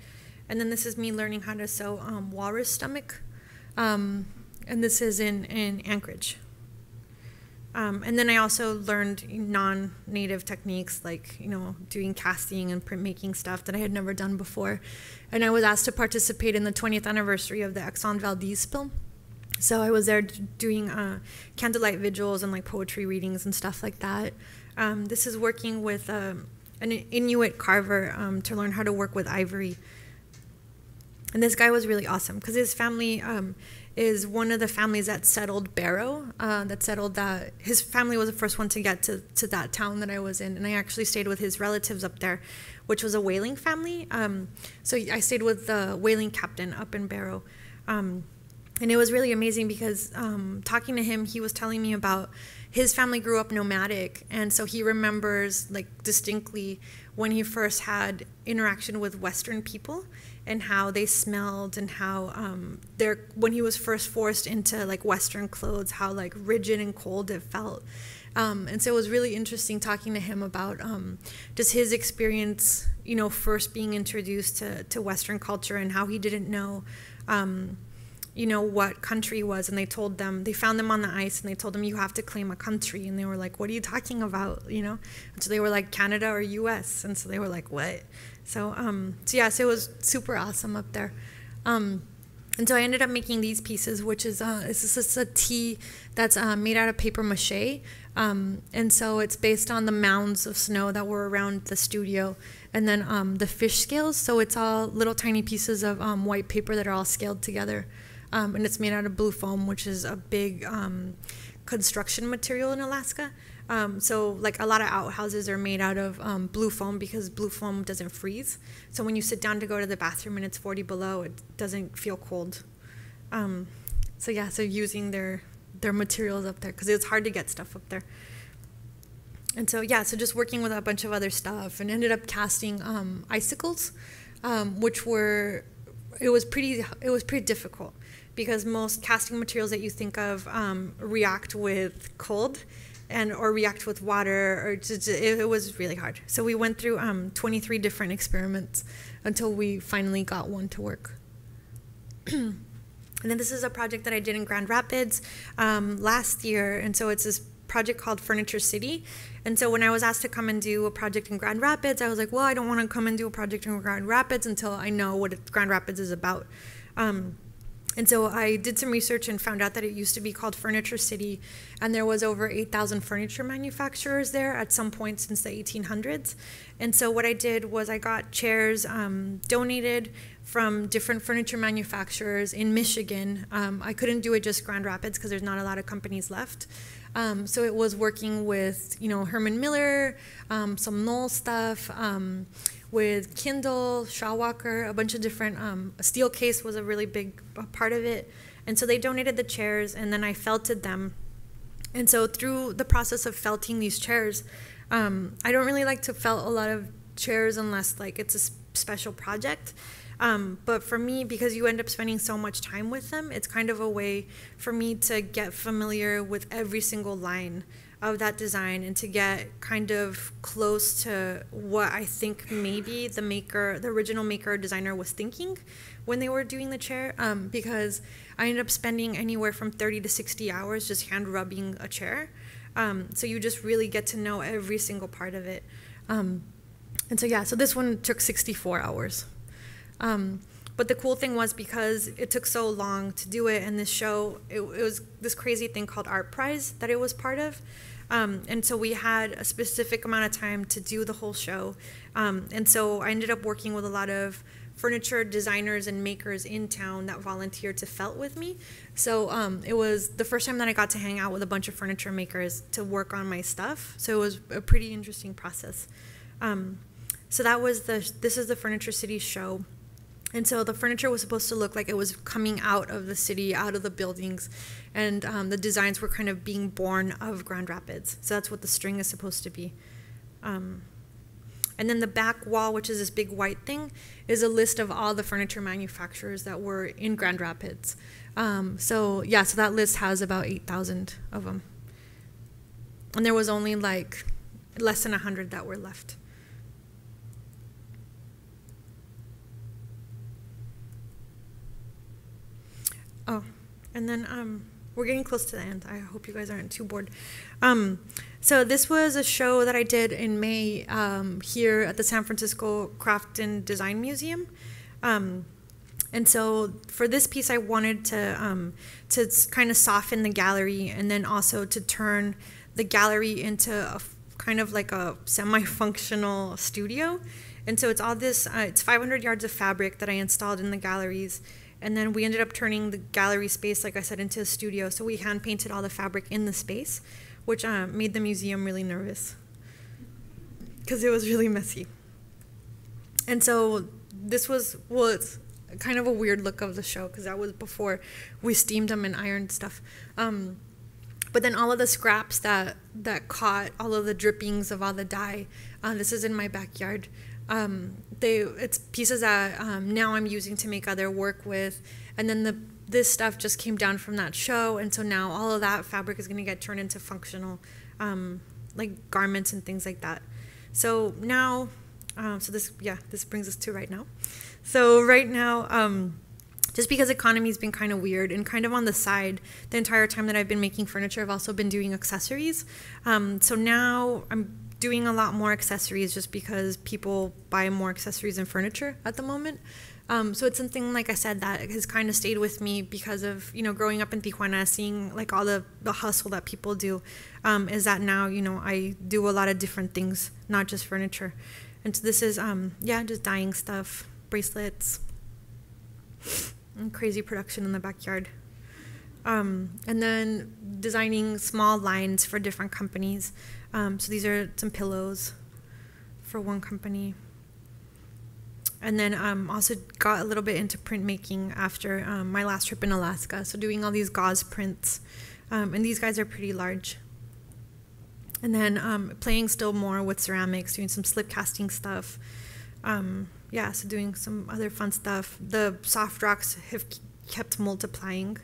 And then this is me learning how to sew walrus stomach. And this is in Anchorage. And then I also learned non-native techniques like, doing casting and printmaking stuff that I had never done before. And I was asked to participate in the 20th anniversary of the Exxon Valdez spill. So I was there doing candlelight vigils and like poetry readings and stuff like that. This is working with an Inuit carver to learn how to work with ivory. And this guy was really awesome because his family is one of the families that settled Barrow, his family was the first one to get to that town that I was in. And I actually stayed with his relatives up there, which was a whaling family. So I stayed with the whaling captain up in Barrow. And it was really amazing because talking to him, he was telling me about his family grew up nomadic, and so he remembers like distinctly when he first had interaction with Western people and how they smelled, and how when he was first forced into like Western clothes, how like rigid and cold it felt. And so it was really interesting talking to him about just his experience, you know, first being introduced to Western culture, and how he didn't know you know, what country was. And they found them on the ice, and they told them, you have to claim a country. And they were like, what are you talking about, you know? And so they were like, Canada or US. And so they were like, what? So so it was super awesome up there. And so I ended up making these pieces, which is this is a tea that's made out of paper mache. And so it's based on the mounds of snow that were around the studio, and then the fish scales. So it's all little tiny pieces of white paper that are all scaled together. And it's made out of blue foam, which is a big construction material in Alaska. So like a lot of outhouses are made out of blue foam, because blue foam doesn't freeze. So when you sit down to go to the bathroom and it's 40 below, it doesn't feel cold. So using their materials up there, because it's hard to get stuff up there. And so so just working with a bunch of other stuff, and ended up casting icicles, which it was pretty difficult, because most casting materials that you think of react with cold or react with water, or it was really hard. So we went through 23 different experiments until we finally got one to work. And then this is a project that I did in Grand Rapids last year, and so it's this project called Furniture City. And so when I was asked to come and do a project in Grand Rapids, I was like, well, I don't want to come and do a project in Grand Rapids until I know what Grand Rapids is about. And so I did some research and found out that it used to be called Furniture City, and there was over 8,000 furniture manufacturers there at some point since the 1800s. And so what I did was I got chairs donated from different furniture manufacturers in Michigan. I couldn't do it just Grand Rapids because there's not a lot of companies left. So it was working with, you know, Herman Miller, some Knoll stuff, with Kindle, Shawwalker, a bunch of different, steel case was a really big part of it. And so they donated the chairs, and then I felted them. And so through the process of felting these chairs, I don't really like to felt a lot of chairs unless like it's a special project. But for me, because you end up spending so much time with them, it's kind of a way for me to get familiar with every single line of that design, and to get kind of close to what I think maybe the original maker or designer was thinking when they were doing the chair, because I ended up spending anywhere from 30 to 60 hours just hand rubbing a chair. So you just really get to know every single part of it. And so this one took 64 hours. But the cool thing was, because it took so long to do it, and this show, it was this crazy thing called Art Prize that it was part of. And so we had a specific amount of time to do the whole show. And so I ended up working with a lot of furniture designers and makers in town that volunteered to felt with me. So it was the first time that I got to hang out with a bunch of furniture makers to work on my stuff. So it was a pretty interesting process. So that was this is the Furniture City show. And so the furniture was supposed to look like it was coming out of the city, out of the buildings, and the designs were kind of being born of Grand Rapids. So that's what the string is supposed to be. And then the back wall, which is this big white thing, is a list of all the furniture manufacturers that were in Grand Rapids. So that list has about 8,000 of them. And there was only like less than 100 that were left. Oh, and then we're getting close to the end. I hope you guys aren't too bored. So this was a show that I did in May here at the San Francisco Craft and Design Museum. And so for this piece, I wanted to kind of soften the gallery, and then also to turn the gallery into a kind of like a semi-functional studio. And so it's all this, it's 500 yards of fabric that I installed in the galleries. And then we ended up turning the gallery space, like I said, into a studio. So we hand painted all the fabric in the space, which made the museum really nervous because it was really messy. And so this was, kind of a weird look of the show, because that was before we steamed them and ironed stuff. But then all of the scraps that caught all of the drippings of all the dye, this is in my backyard. It's pieces that now I'm using to make other work with, and then this stuff just came down from that show, and so now all of that fabric is going to get turned into functional, like garments and things like that. So now, this brings us to right now. So right now, just because economy's been kind of weird and kind of on the side, the entire time that I've been making furniture, I've also been doing accessories. So now I'm doing a lot more accessories just because people buy more accessories than furniture at the moment. So it's something, like I said, that has kind of stayed with me because of, growing up in Tijuana, seeing like all the hustle that people do, is that now, I do a lot of different things, not just furniture. And so this is, just dyeing stuff, bracelets, and crazy production in the backyard. And then designing small lines for different companies. So these are some pillows for one company. And then also got a little bit into printmaking after my last trip in Alaska. So doing all these gauze prints. And these guys are pretty large. And then playing still more with ceramics, doing some slip casting stuff. So doing some other fun stuff. The soft rocks have kept multiplying.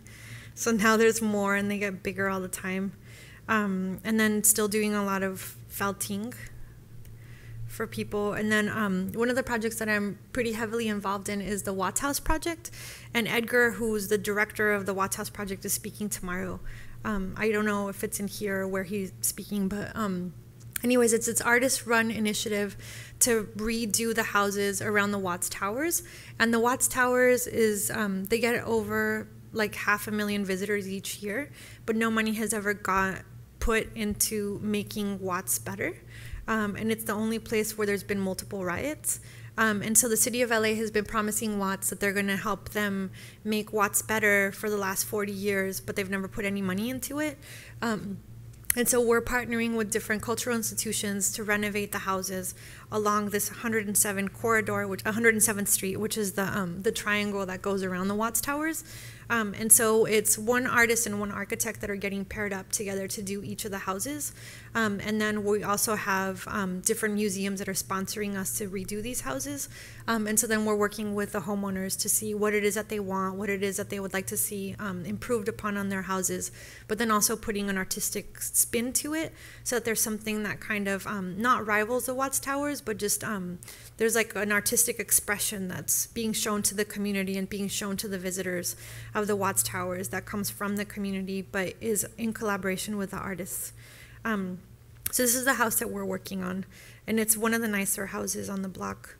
So now there's more and they get bigger all the time. And then still doing a lot of felting for people. And then one of the projects that I'm pretty heavily involved in is the Watts House project. And Edgar, who's the director of the Watts House project, is speaking tomorrow. I don't know if it's in here or where he's speaking, but anyways, it's its artist-run initiative to redo the houses around the Watts Towers. And the Watts Towers is, they get over like 500,000 visitors each year, but no money has ever got put into making Watts better. And it's the only place where there's been multiple riots. And so the city of LA has been promising Watts that they're going to help them make Watts better for the last 40 years, but they've never put any money into it. And so we're partnering with different cultural institutions to renovate the houses along this 107 corridor, 107th Street, which is the triangle that goes around the Watts Towers. And so it's one artist and one architect that are getting paired up together to do each of the houses. And then we also have different museums that are sponsoring us to redo these houses. And so then we're working with the homeowners to see what it is that they want, what it is that they would like to see improved upon on their houses, but then also putting an artistic spin to it so that there's something that kind of not rivals the Watts Towers, but just there's like an artistic expression that's being shown to the community and being shown to the visitors of the Watts Towers that comes from the community but is in collaboration with the artists. So this is the house that we're working on, and it's one of the nicer houses on the block.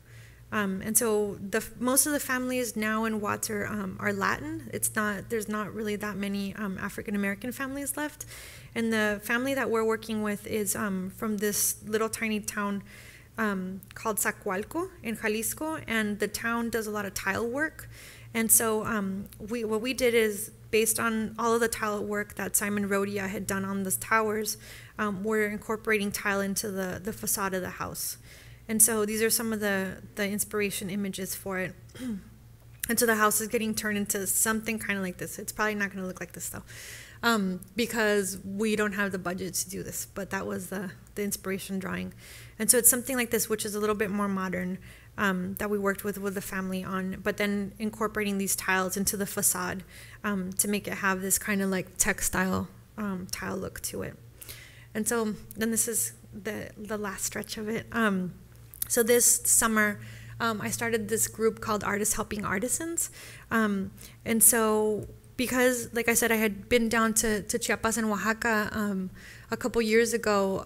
And so most of the families now in Watts are Latin. There's not really that many African American families left. And the family that we're working with is from this little tiny town called Zacualco in Jalisco, and the town does a lot of tile work. And so what we did is, based on all of the tile work that Simon Rodia had done on the towers, we're incorporating tile into the facade of the house. And so these are some of the inspiration images for it. And so the house is getting turned into something kind of like this. It's probably not going to look like this, though, because we don't have the budget to do this. But that was the inspiration drawing. And so it's something like this, which is a little bit more modern, that we worked with the family on, but then incorporating these tiles into the facade to make it have this kind of like textile tile look to it. And so then this is the last stretch of it. So this summer, I started this group called Artists Helping Artisans. And so because, like I said, I had been down to Chiapas and Oaxaca a couple years ago,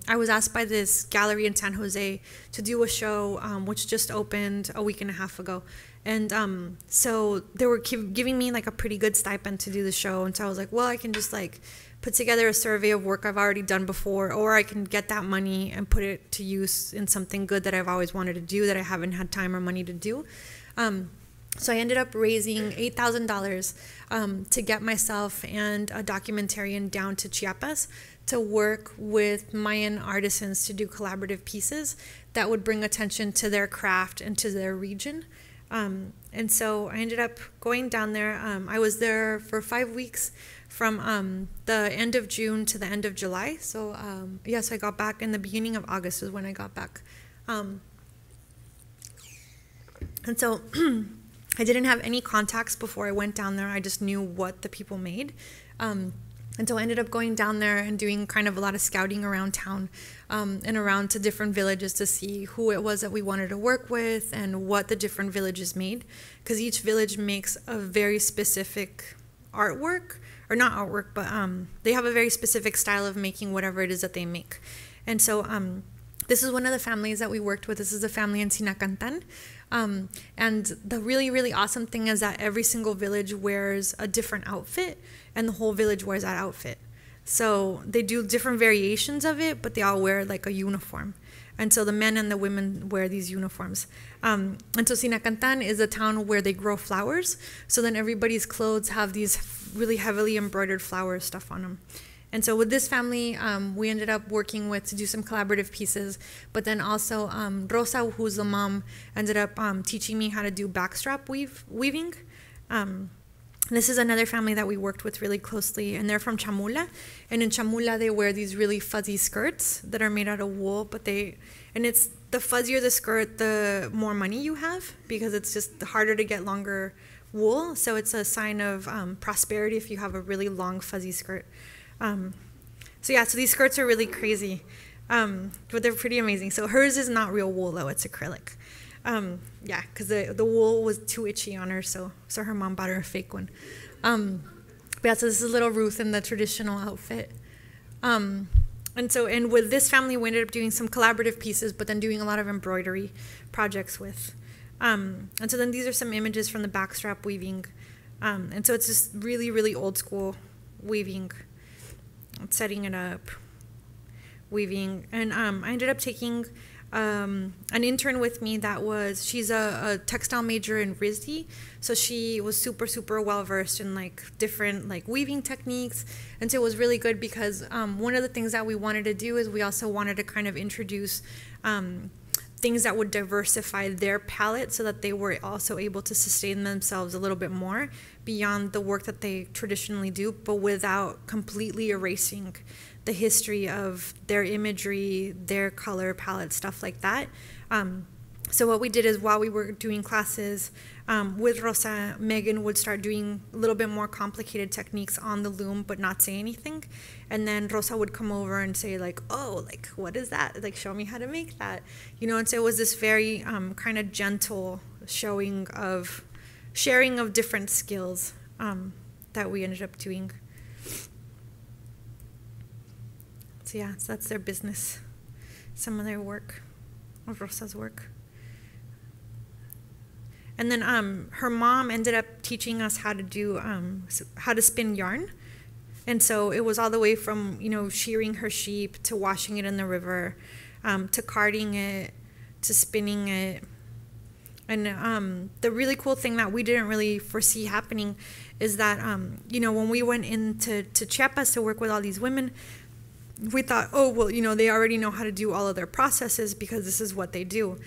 I was asked by this gallery in San Jose to do a show which just opened a week and a half ago. And so they were giving me like a pretty good stipend to do the show. And so I was like, well, I can just like put together a survey of work I've already done before, or I can get that money and put it to use in something good that I've always wanted to do that I haven't had time or money to do. So I ended up raising $8,000 to get myself and a documentarian down to Chiapas to work with Mayan artisans to do collaborative pieces that would bring attention to their craft and to their region. And And so I ended up going down there. I was there for 5 weeks from the end of June to the end of July. So yes, I got back in the beginning of August is when I got back. And so I didn't have any contacts before I went down there. I just knew what the people made. And so I ended up going down there and doing kind of a lot of scouting around town and around to different villages to see who it was that we wanted to work with and what the different villages made. Because each village makes a very specific artwork, or not artwork, but they have a very specific style of making whatever it is that they make. And so this is one of the families that we worked with. This is a family in Sinacantan. And the really, really awesome thing is that every single village wears a different outfit, and the whole village wears that outfit. So they do different variations of it, but they all wear like a uniform. And so the men and the women wear these uniforms. And so Sinacantan is a town where they grow flowers. So then everybody's clothes have these really heavily embroidered flower stuff on them. And so with this family, we ended up working with to do some collaborative pieces. But then also Rosa, who's the mom, ended up teaching me how to do backstrap weaving. This is another family that we worked with really closely, and they're from Chamula. And in Chamula, they wear these really fuzzy skirts that are made out of wool. And it's the fuzzier the skirt, the more money you have, because it's just harder to get longer wool. So it's a sign of prosperity if you have a really long fuzzy skirt. So these skirts are really crazy, but they're pretty amazing. So hers is not real wool though, it's acrylic. Because the wool was too itchy on her, so her mom bought her a fake one. So this is little Ruth in the traditional outfit. And with this family, we ended up doing some collaborative pieces, but then doing a lot of embroidery projects with. And so then these are some images from the backstrap weaving. And so it's just really, really old school weaving. Setting it up, weaving, and I ended up taking an intern with me she's a textile major in RISD, so she was super well versed in like different like weaving techniques, and so it was really good because one of the things that we wanted to do is we also wanted to kind of introduce things that would diversify their palette so that they were also able to sustain themselves a little bit more beyond the work that they traditionally do, but without completely erasing the history of their imagery, their color palette, stuff like that. So what we did is while we were doing classes with Rosa, Megan would start doing a little bit more complicated techniques on the loom but not say anything. And then Rosa would come over and say like, oh, like, what is that? Like, show me how to make that. And so it was this very kind of gentle sharing of different skills that we ended up doing. So that's their business, some of their work, of Rosa's work. And then her mom ended up teaching us how to do how to spin yarn. And so it was all the way from shearing her sheep to washing it in the river, to carding it, to spinning it. And the really cool thing that we didn't really foresee happening is that when we went into Chiapas to work with all these women, we thought, oh well, they already know how to do all of their processes because this is what they do.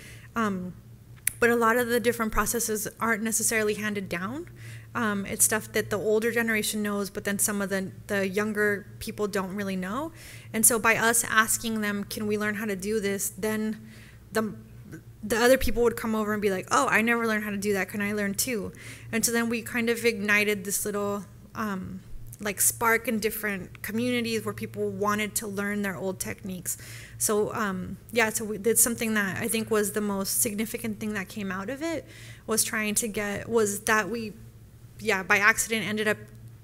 But a lot of the different processes aren't necessarily handed down. It's stuff that the older generation knows, but then some of the younger people don't really know. And so by us asking them, can we learn how to do this, then the other people would come over and be like, oh, I never learned how to do that. Can I learn too? And so then we kind of ignited this little like spark in different communities where people wanted to learn their old techniques. So so we did something that I think was the most significant thing that came out of it was that we by accident ended up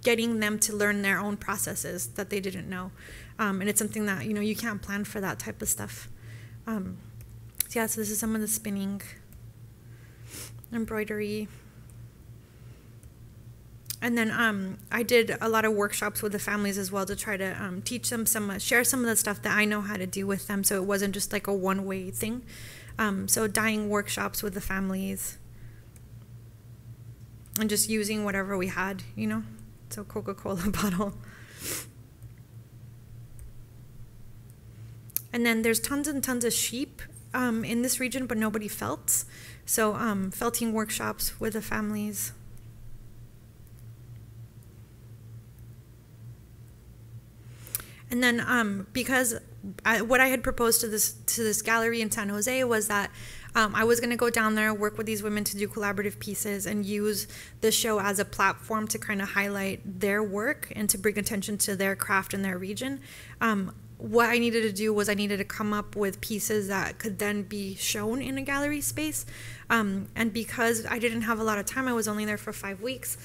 getting them to learn their own processes that they didn't know. And it's something that you can't plan for that type of stuff. So this is some of the spinning, embroidery. And then I did a lot of workshops with the families as well to try to teach them share some of the stuff that I know how to do with them, so it wasn't just like a one-way thing. So dyeing workshops with the families and just using whatever we had, so Coca-Cola bottle. And then there's tons and tons of sheep in this region, but nobody felts. So felting workshops with the families. And then because what I had proposed to this gallery in San Jose was that I was going to go down there, work with these women to do collaborative pieces, and use the show as a platform to kind of highlight their work and to bring attention to their craft in their region. What I needed to do was I needed to come up with pieces that could then be shown in a gallery space. And because I didn't have a lot of time, I was only there for 5 weeks,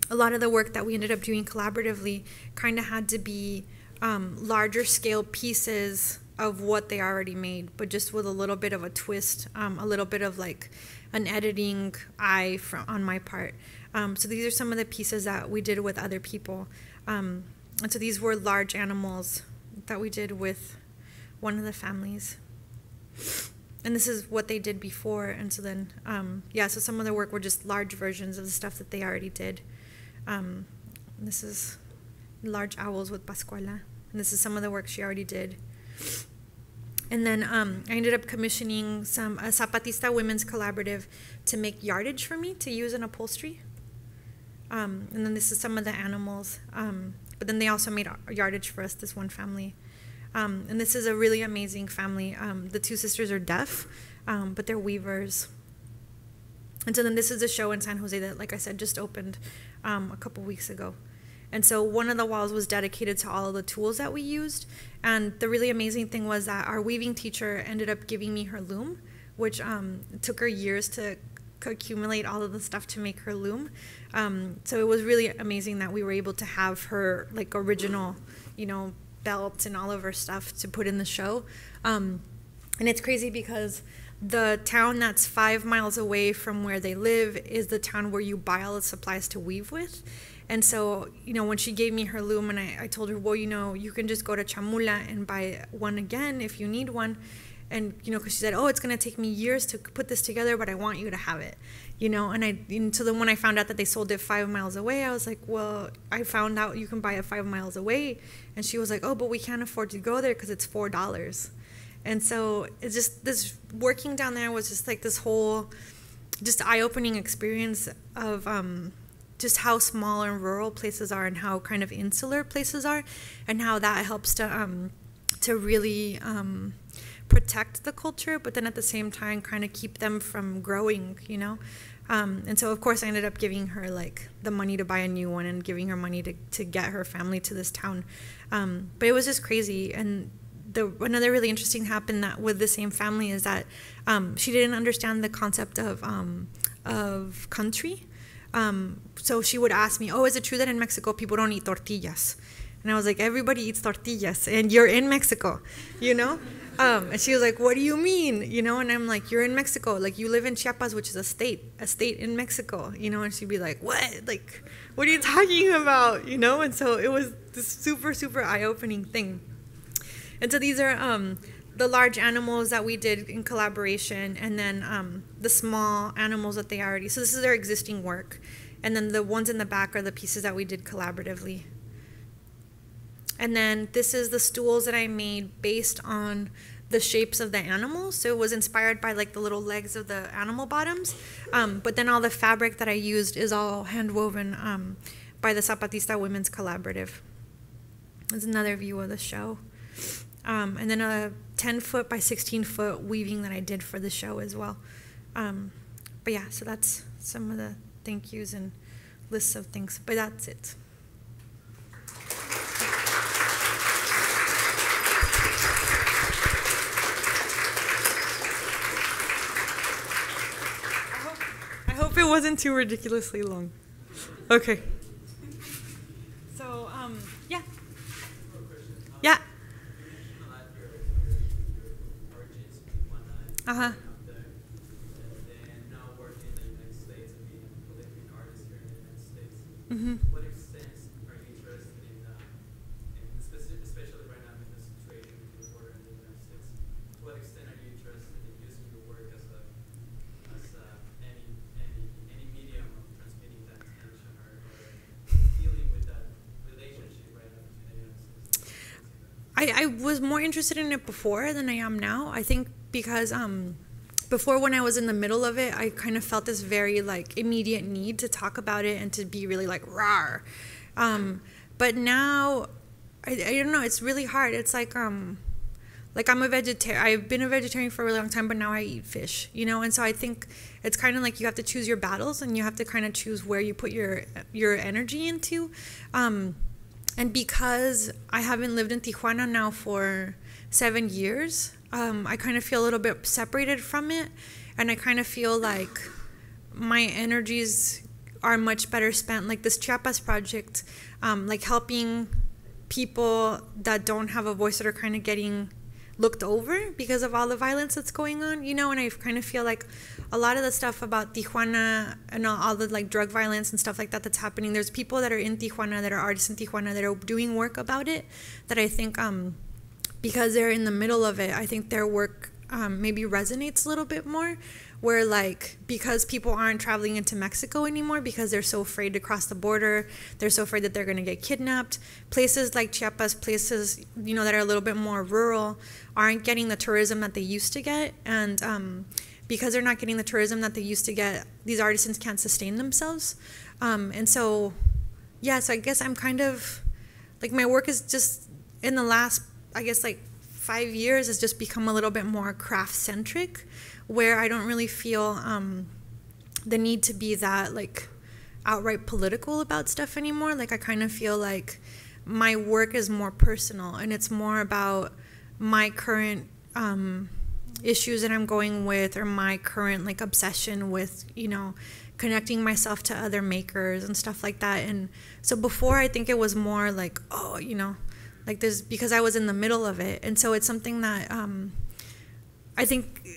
a lot of the work that we ended up doing collaboratively kind of had to be larger scale pieces of what they already made, but just with a little bit of a twist, a little bit of like an editing eye on my part. So these are some of the pieces that we did with other people. And so these were large animals that we did with one of the families. And this is what they did before. And so then, yeah, so some of the work were just large versions of the stuff that they already did. This is large owls with Pascuala. And this is some of the work she already did. And then I ended up commissioning a Zapatista Women's Collaborative to make yardage for me to use in upholstery. And then this is some of the animals. But then they also made yardage for us, this one family. And this is a really amazing family. The two sisters are deaf, but they're weavers. And so then this is a show in San Jose that, like I said, just opened a couple weeks ago. And so one of the walls was dedicated to all of the tools that we used. And the really amazing thing was that our weaving teacher ended up giving me her loom, which took her years to accumulate all of the stuff to make her loom. So it was really amazing that we were able to have her like original, belt and all of her stuff to put in the show. And it's crazy because the town that's 5 miles away from where they live is the town where you buy all the supplies to weave with. And so, when she gave me her loom and I told her, well, you can just go to Chamula and buy one again if you need one. And, because she said, oh, it's going to take me years to put this together, but I want you to have it, And so then when I found out that they sold it 5 miles away, I was like, well, I found out you can buy it 5 miles away. And she was like, oh, but we can't afford to go there because it's $4. And so it's just this working down there was just like this whole just eye-opening experience of just how small and rural places are and how kind of insular places are and how that helps to really protect the culture, but then at the same time kind of keep them from growing, And so, of course, I ended up giving her like the money to buy a new one and giving her money to get her family to this town. But it was just crazy. And another really interesting happened that with the same family is that she didn't understand the concept of country. So she would ask me, oh, is it true that in Mexico people don't eat tortillas? And I was like, everybody eats tortillas and you're in Mexico, And she was like, what do you mean? And I'm like, you're in Mexico. Like, you live in Chiapas, which is a state in Mexico, And she'd be like, what? Like, what are you talking about? And so it was this super, super eye-opening thing. And so these are the large animals that we did in collaboration, and then the small animals that they already. So this is their existing work. And then the ones in the back are the pieces that we did collaboratively. And then this is the stools that I made based on the shapes of the animals. So it was inspired by like the little legs of the animal bottoms. But then all the fabric that I used is all hand woven by the Zapatista Women's Collaborative. There's another view of the show. And then a 10-foot by 16-foot weaving that I did for the show as well. But yeah, so that's some of the thank yous and lists of things. But that's it. I hope it wasn't too ridiculously long. Okay. So, yeah. Yeah. Uh-huh. And then now working in the United States and being a prolific artist here in the United States. Mm-hmm. To what extent are you interested in especially right now in the situation with the war in the United States, to what extent are you interested in using your work as any medium of transmitting that tension or dealing with that relationship right now between the United States? I was more interested in it before than I am now. I think because before, when I was in the middle of it, I kind of felt this very like immediate need to talk about it and to be really like rawr. But now, I don't know, it's really hard. It's like I'm a vegetarian. I've been a vegetarian for a really long time, but now I eat fish, you know? And so I think it's kind of like you have to choose your battles, and you have to kind of choose where you put your energy into. And because I haven't lived in Tijuana now for 7 years, I kind of feel a little bit separated from it. And I kind of feel like my energies are much better spent, like this Chiapas project, like helping people that don't have a voice, that are kind of getting looked over because of all the violence that's going on, you know. And I kind of feel like a lot of the stuff about Tijuana and all the like drug violence and stuff like that that's happening, there's people that are in Tijuana, that are artists in Tijuana, that are doing work about it, that I think because they're in the middle of it, I think their work maybe resonates a little bit more, where like, because people aren't traveling into Mexico anymore because they're so afraid to cross the border, they're so afraid that they're going to get kidnapped. Places like Chiapas, places, you know, that are a little bit more rural, aren't getting the tourism that they used to get. And because they're not getting the tourism that they used to get, these artisans can't sustain themselves. And so, yeah, so I guess I'm kind of, like, my work is just, in the last, I guess, like 5 years, has just become a little bit more craft-centric, where I don't really feel the need to be that, like, outright political about stuff anymore. Like, I kind of feel like my work is more personal, and it's more about my current issues that I'm going with, or my current, like, obsession with, you know, connecting myself to other makers and stuff like that. And so before, I think it was more like, oh, you know, like, there's, because I was in the middle of it. And so it's something that I think,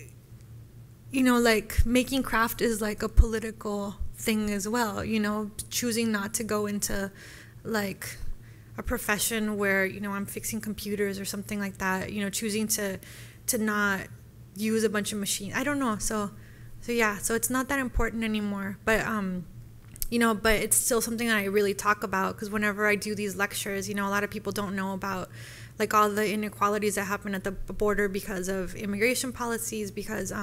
you know, like, making craft is like a political thing as well, you know, choosing not to go into like a profession where, you know, I'm fixing computers or something like that, you know, choosing to not use a bunch of machines. I don't know. So yeah, so it's not that important anymore, but you know, but it's still something that I really talk about, because whenever I do these lectures, you know, a lot of people don't know about like all the inequalities that happen at the border because of immigration policies, because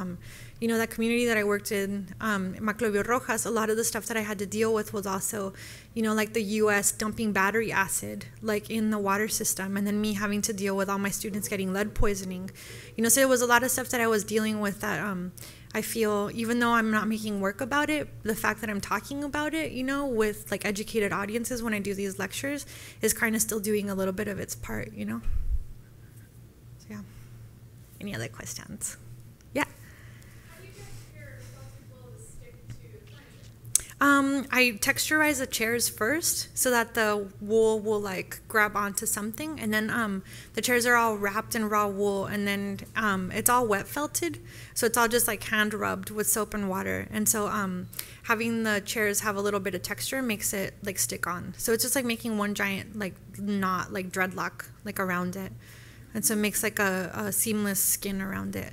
you know, that community that I worked in, Maclovio Rojas, a lot of the stuff that I had to deal with was also, you know, like the US dumping battery acid like in the water system, and then me having to deal with all my students getting lead poisoning, you know. So it was a lot of stuff that I was dealing with that I feel, even though I'm not making work about it, the fact that I'm talking about it, you know, with like educated audiences when I do these lectures, is kind of still doing a little bit of its part, you know. So yeah. Any other questions? Yeah. How do you get your people to stick to furniture? I texturize the chairs first so that the wool will like grab onto something, and then the chairs are all wrapped in raw wool, and then it's all wet felted, so it's all just like hand rubbed with soap and water. And so having the chairs have a little bit of texture makes it like stick on. So it's just like making one giant like knot, like dreadlock, like around it, and so it makes like a seamless skin around it.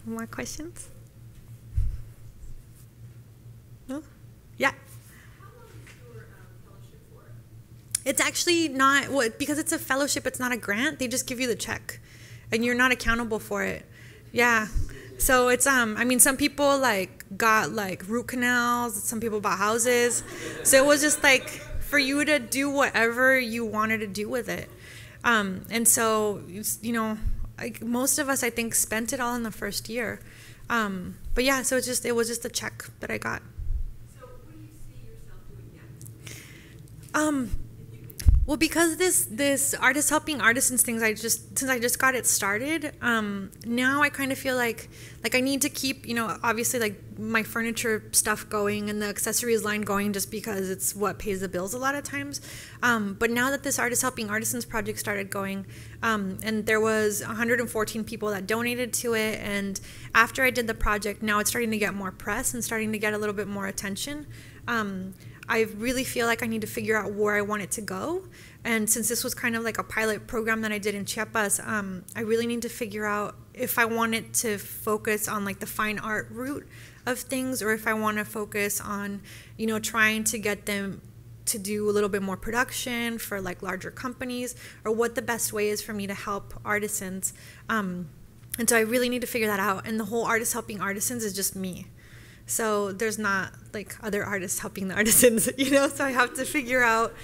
More questions? No? Yeah. How long is your fellowship for? It's actually not, well, because it's a fellowship, it's not a grant. They just give you the check, and you're not accountable for it. Yeah. So it's I mean, some people like got like root canals, some people bought houses. So it was just like for you to do whatever you wanted to do with it. And so, you know, like most of us, I think, spent it all in the first year. But yeah, so it was just a check that I got. So what do you see yourself doing next? Well, because this artist helping artisans things, since I just got it started, now I kind of feel like I need to keep, you know, obviously like my furniture stuff going and the accessories line going, just because it's what pays the bills a lot of times. But now that this artist helping artisans project started going, and there was 114 people that donated to it, and after I did the project, now it's starting to get more press and starting to get a little bit more attention. I really feel like I need to figure out where I want it to go. And since this was kind of like a pilot program that I did in Chiapas, I really need to figure out if I want it to focus on like the fine art route of things, or if I want to focus on, you know, trying to get them to do a little bit more production for like larger companies, or what the best way is for me to help artisans. And And so I really need to figure that out. And the whole Artists Helping Artisans is just me. So there's not like other artists helping the artisans, you know? So I have to figure out,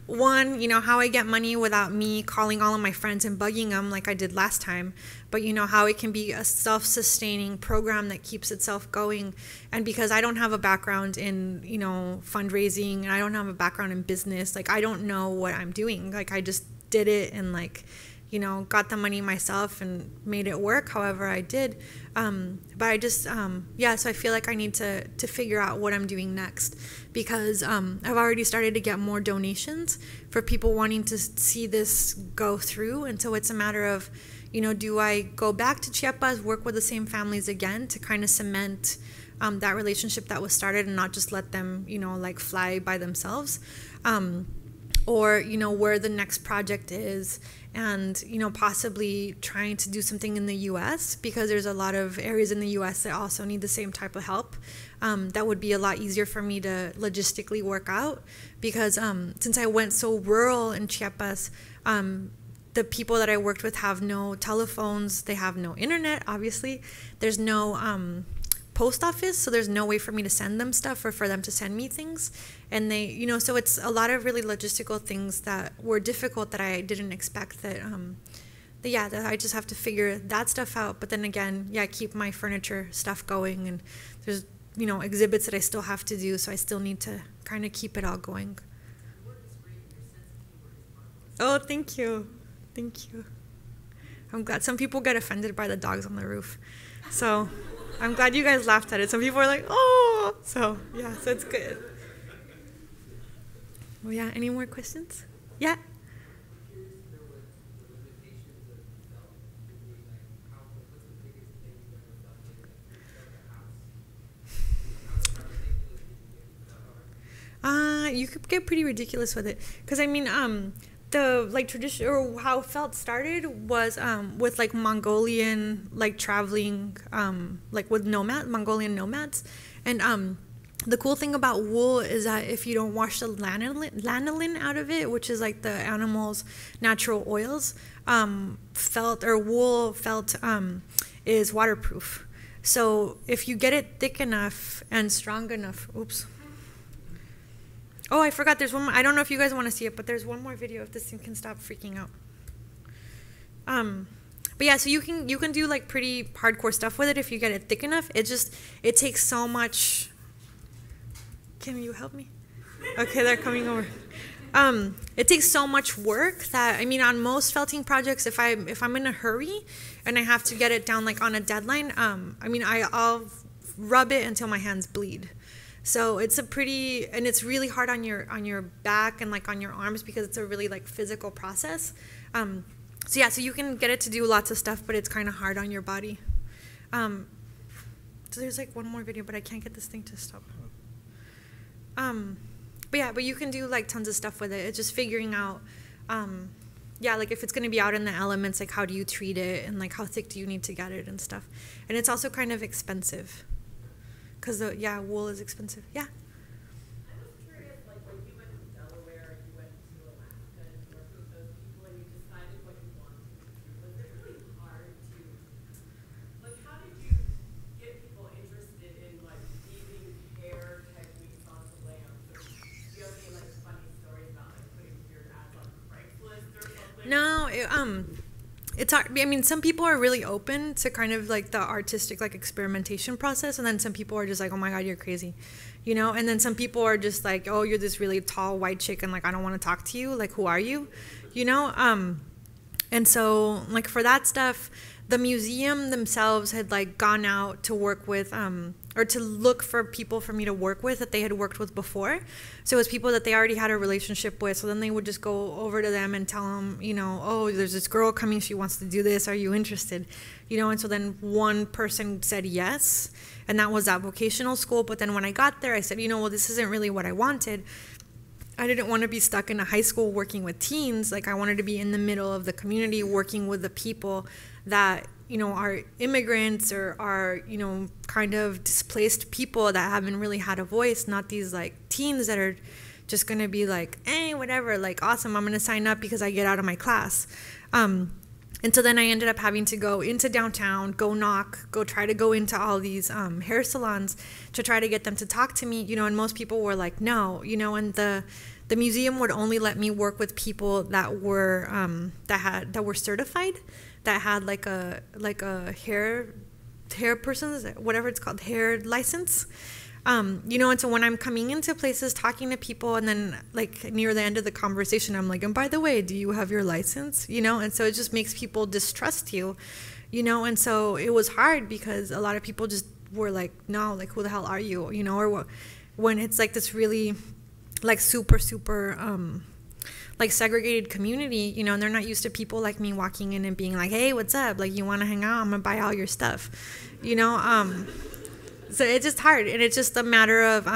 one, you know, how I get money without me calling all of my friends and bugging them like I did last time. But, you know, how it can be a self-sustaining program that keeps itself going. And because I don't have a background in, you know, fundraising, and I don't have a background in business, like I don't know what I'm doing. Like I just did it and like, you know, got the money myself and made it work however I did. But I just, yeah, so I feel like I need to figure out what I'm doing next, because I've already started to get more donations for people wanting to see this go through. And so it's a matter of, you know, do I go back to Chiapas, work with the same families again to kind of cement that relationship that was started and not just let them, you know, like fly by themselves, or, you know, where the next project is, and, you know, possibly trying to do something in the US, because there's a lot of areas in the US that also need the same type of help. That would be a lot easier for me to logistically work out, because since I went so rural in Chiapas, the people that I worked with have no telephones, they have no internet, obviously. There's no post office, so there's no way for me to send them stuff or for them to send me things. And they, you know, so it's a lot of really logistical things that were difficult that I didn't expect, that that I just have to figure that stuff out. But then again, yeah, keep my furniture stuff going, and there's, you know, exhibits that I still have to do, so I still need to kind of keep it all going. Oh, thank you. Thank you. I'm glad. Some people get offended by the dogs on the roof. So I'm glad you guys laughed at it. Some people are like, oh. So, yeah, so it's good. Well, yeah, any more questions? Yeah? You could get pretty ridiculous with it, because I mean, the like tradition, or how felt started was with like Mongolian, like traveling, like with Mongolian nomads, and the cool thing about wool is that if you don't wash the lanolin out of it, which is like the animal's natural oils, wool felt is waterproof. So if you get it thick enough and strong enough, oops. Oh, I forgot. There's one more. I don't know if you guys want to see it, but there's one more video if this thing can stop freaking out. But yeah, so you can do like pretty hardcore stuff with it if you get it thick enough. It takes so much. Can you help me? Okay, they're coming over. It takes so much work that, I mean, on most felting projects, if I'm in a hurry and I have to get it down like on a deadline, I mean, I'll rub it until my hands bleed. So it's and it's really hard on your back and like on your arms, because it's a really like physical process. So yeah, so you can get it to do lots of stuff, but it's kind of hard on your body. So there's like one more video, but I can't get this thing to stop. But yeah, but you can do like tons of stuff with it. It's just figuring out, yeah, like if it's going to be out in the elements, like how do you treat it, and like how thick do you need to get it and stuff. And it's also kind of expensive, because wool is expensive. Yeah. I was curious, like when you went to Delaware and you went to Alaska and you worked with those people and you decided what you wanted to do, was it really hard to, like how did you get people interested in like weaving hair techniques onto lamps? Or do you have any like funny stories about like putting your ads on Craigslist or something? No, it's hard. I mean, some people are really open to kind of like the artistic like experimentation process, and then some people are just like, oh my God, you're crazy, you know? And then some people are just like, oh, you're this really tall white chick and like I don't want to talk to you, like who are you, you know? And so like for that stuff, the museum themselves had like gone out to work with or to look for people for me to work with that they had worked with before. So it was people that they already had a relationship with. So then they would just go over to them and tell them, you know, oh, there's this girl coming, she wants to do this, are you interested? You know, and so then one person said yes, and that was that vocational school. But then when I got there, I said, you know, well, this isn't really what I wanted. I didn't want to be stuck in a high school working with teens. Like I wanted to be in the middle of the community working with the people that, you know, are immigrants or are, you know, kind of displaced people that haven't really had a voice, not these like teens that are just going to be like, hey, whatever, like awesome, I'm going to sign up because I get out of my class. And so then I ended up having to go into downtown, go knock, go try to go into all these hair salons to try to get them to talk to me, and most people were like, no, and the museum would only let me work with people that were that were certified, that had like a hair person's, whatever it's called, hair license. And so when I'm coming into places talking to people, and then like near the end of the conversation, I'm like, and by the way, do you have your license? And so it just makes people distrust you, and so it was hard because a lot of people just were like, no, like, who the hell are you? Or when it's like this really like super like segregated community, and they're not used to people like me walking in and being like, hey, what's up? Like, you want to hang out? I'm gonna buy all your stuff, So it's just hard, and it's just a matter of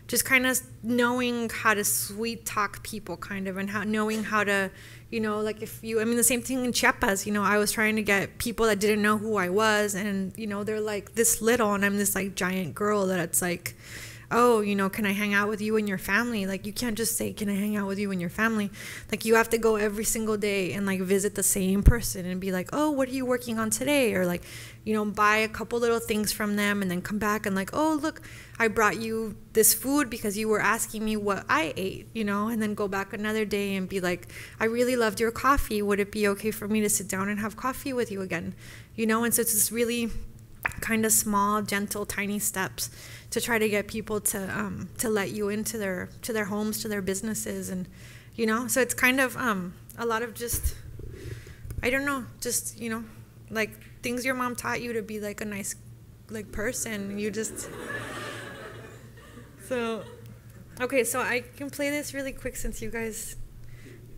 just kind of knowing how to sweet talk people, kind of, and knowing how to, like the same thing in Chiapas. I was trying to get people that didn't know who I was, and they're like this little, and I'm this like giant girl that it's like, oh, can I hang out with you and your family? Like, you can't just say, can I hang out with you and your family? Like, you have to go every single day and like visit the same person and be like, oh, what are you working on today? Or like, buy a couple little things from them and then come back and like, oh, look, I brought you this food because you were asking me what I ate, and then go back another day and be like, I really loved your coffee. Would it be okay for me to sit down and have coffee with you again? And so it's this really kind of small, gentle, tiny steps to try to get people to let you into their homes, to their businesses, and so it's kind of a lot of just, I don't know, just like things your mom taught you to be like a nice like person. You just so okay, so I can play this really quick since you guys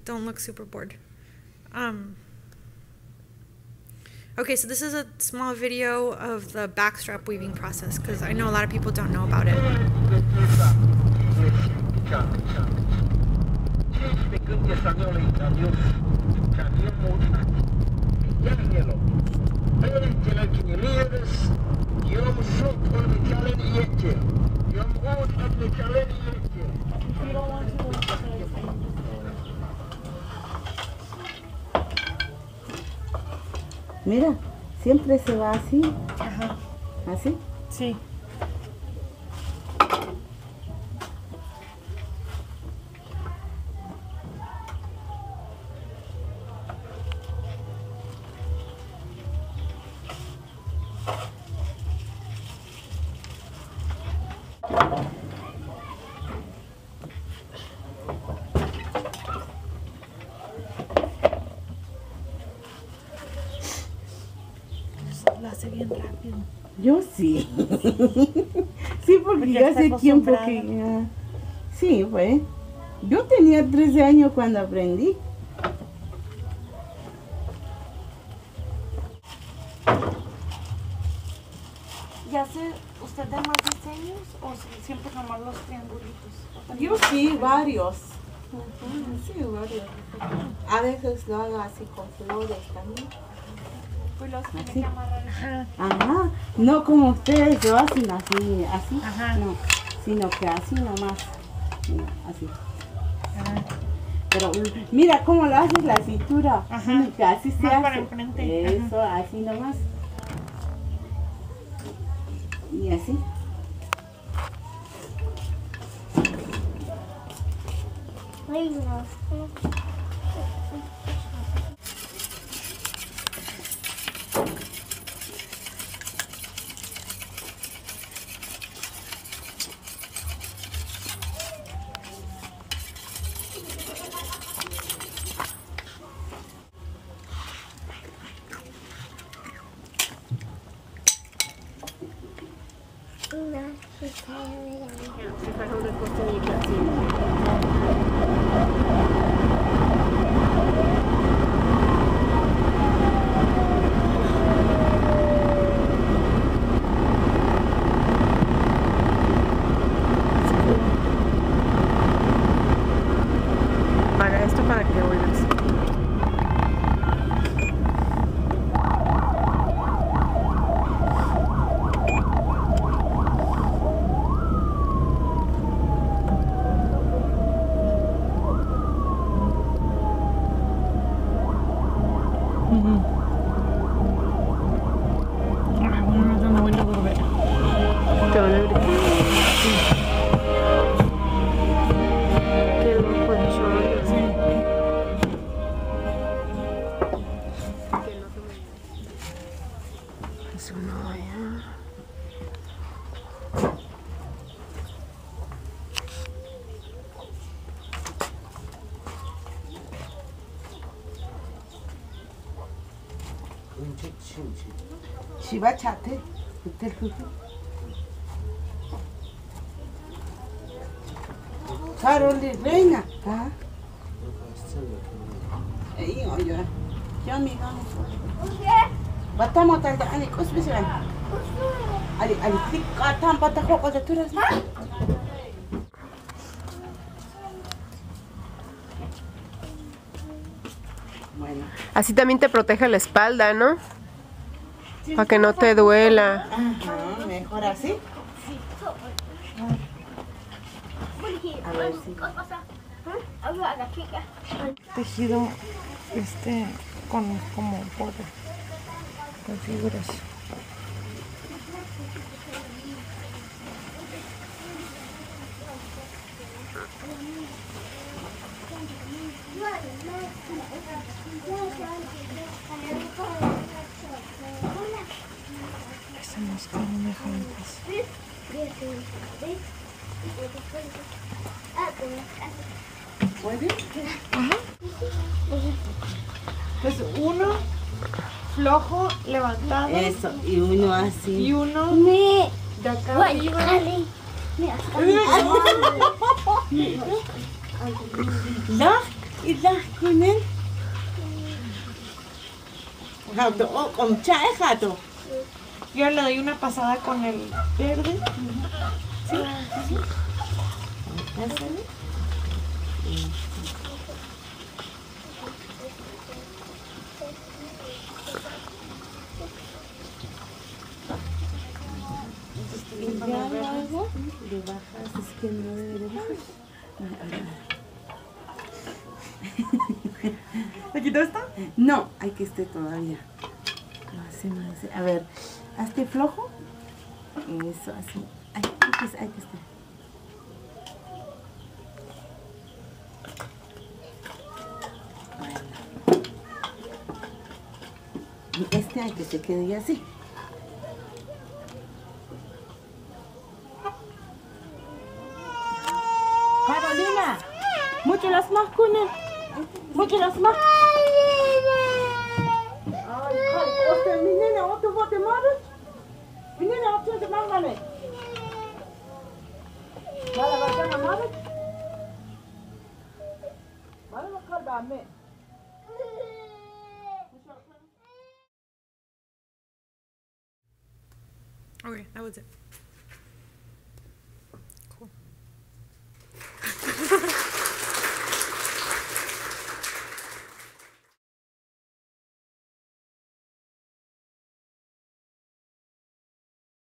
don't look super bored. Okay, so this is a small video of the backstrap weaving process, because I know a lot of people don't know about it. Mira, siempre se va así. Ajá. ¿Así? Sí. Lo hace bien rápido. Yo sí. Sí, porque ya hace tiempo que ya... Sí, pues. Yo tenía 13 años cuando aprendí. ¿Y hace usted de más diseños o siempre nomás los triangulitos? Yo sí, varios. Sí, varios. A veces lo hago así con flores también. Pues los tiene ¿Así? que amarrar. Ajá. No como ustedes lo hacen así, así. Ajá. No, sino que así nomás. Mira, así. Pero mira cómo lo haces la cintura. Ajá. Que así se Más hace. para enfrente. Eso, así nomás. Y así. Paga esto para que oigas. Shiva chate. Caroli reina. Ha? Iyo yo. Yummy Batamo tanda ani kusbisiran. Ali klik katam patako kada turas. Bueno. Así también te protege la espalda, ¿no? Para que no te duela. Ajá, mejor así. A ver si. Tejido con como borde, con figuras. Esa mosca no me deja en paz. ¿Puede? Pues uno flojo, levantado. Eso, y uno así. Y uno de acá arriba. Kunin. Yo le doy una pasada con el verde. Y ya luego le bajas, es que no debe de bajar. ¿Le quitó esta? No, hay que esté todavía. Lo hacemos así. A ver, hazte flojo. Eso, así. Hay que estar. Bueno. Y este hay que se quede así. Carolina, mucho las más, Kunen. Mucho las más. Menina, wat wordt de mother? Menina, wat wordt de mama mee? Mala, wat kan de mother? Mala, wat kan de mee? Okay, that was it.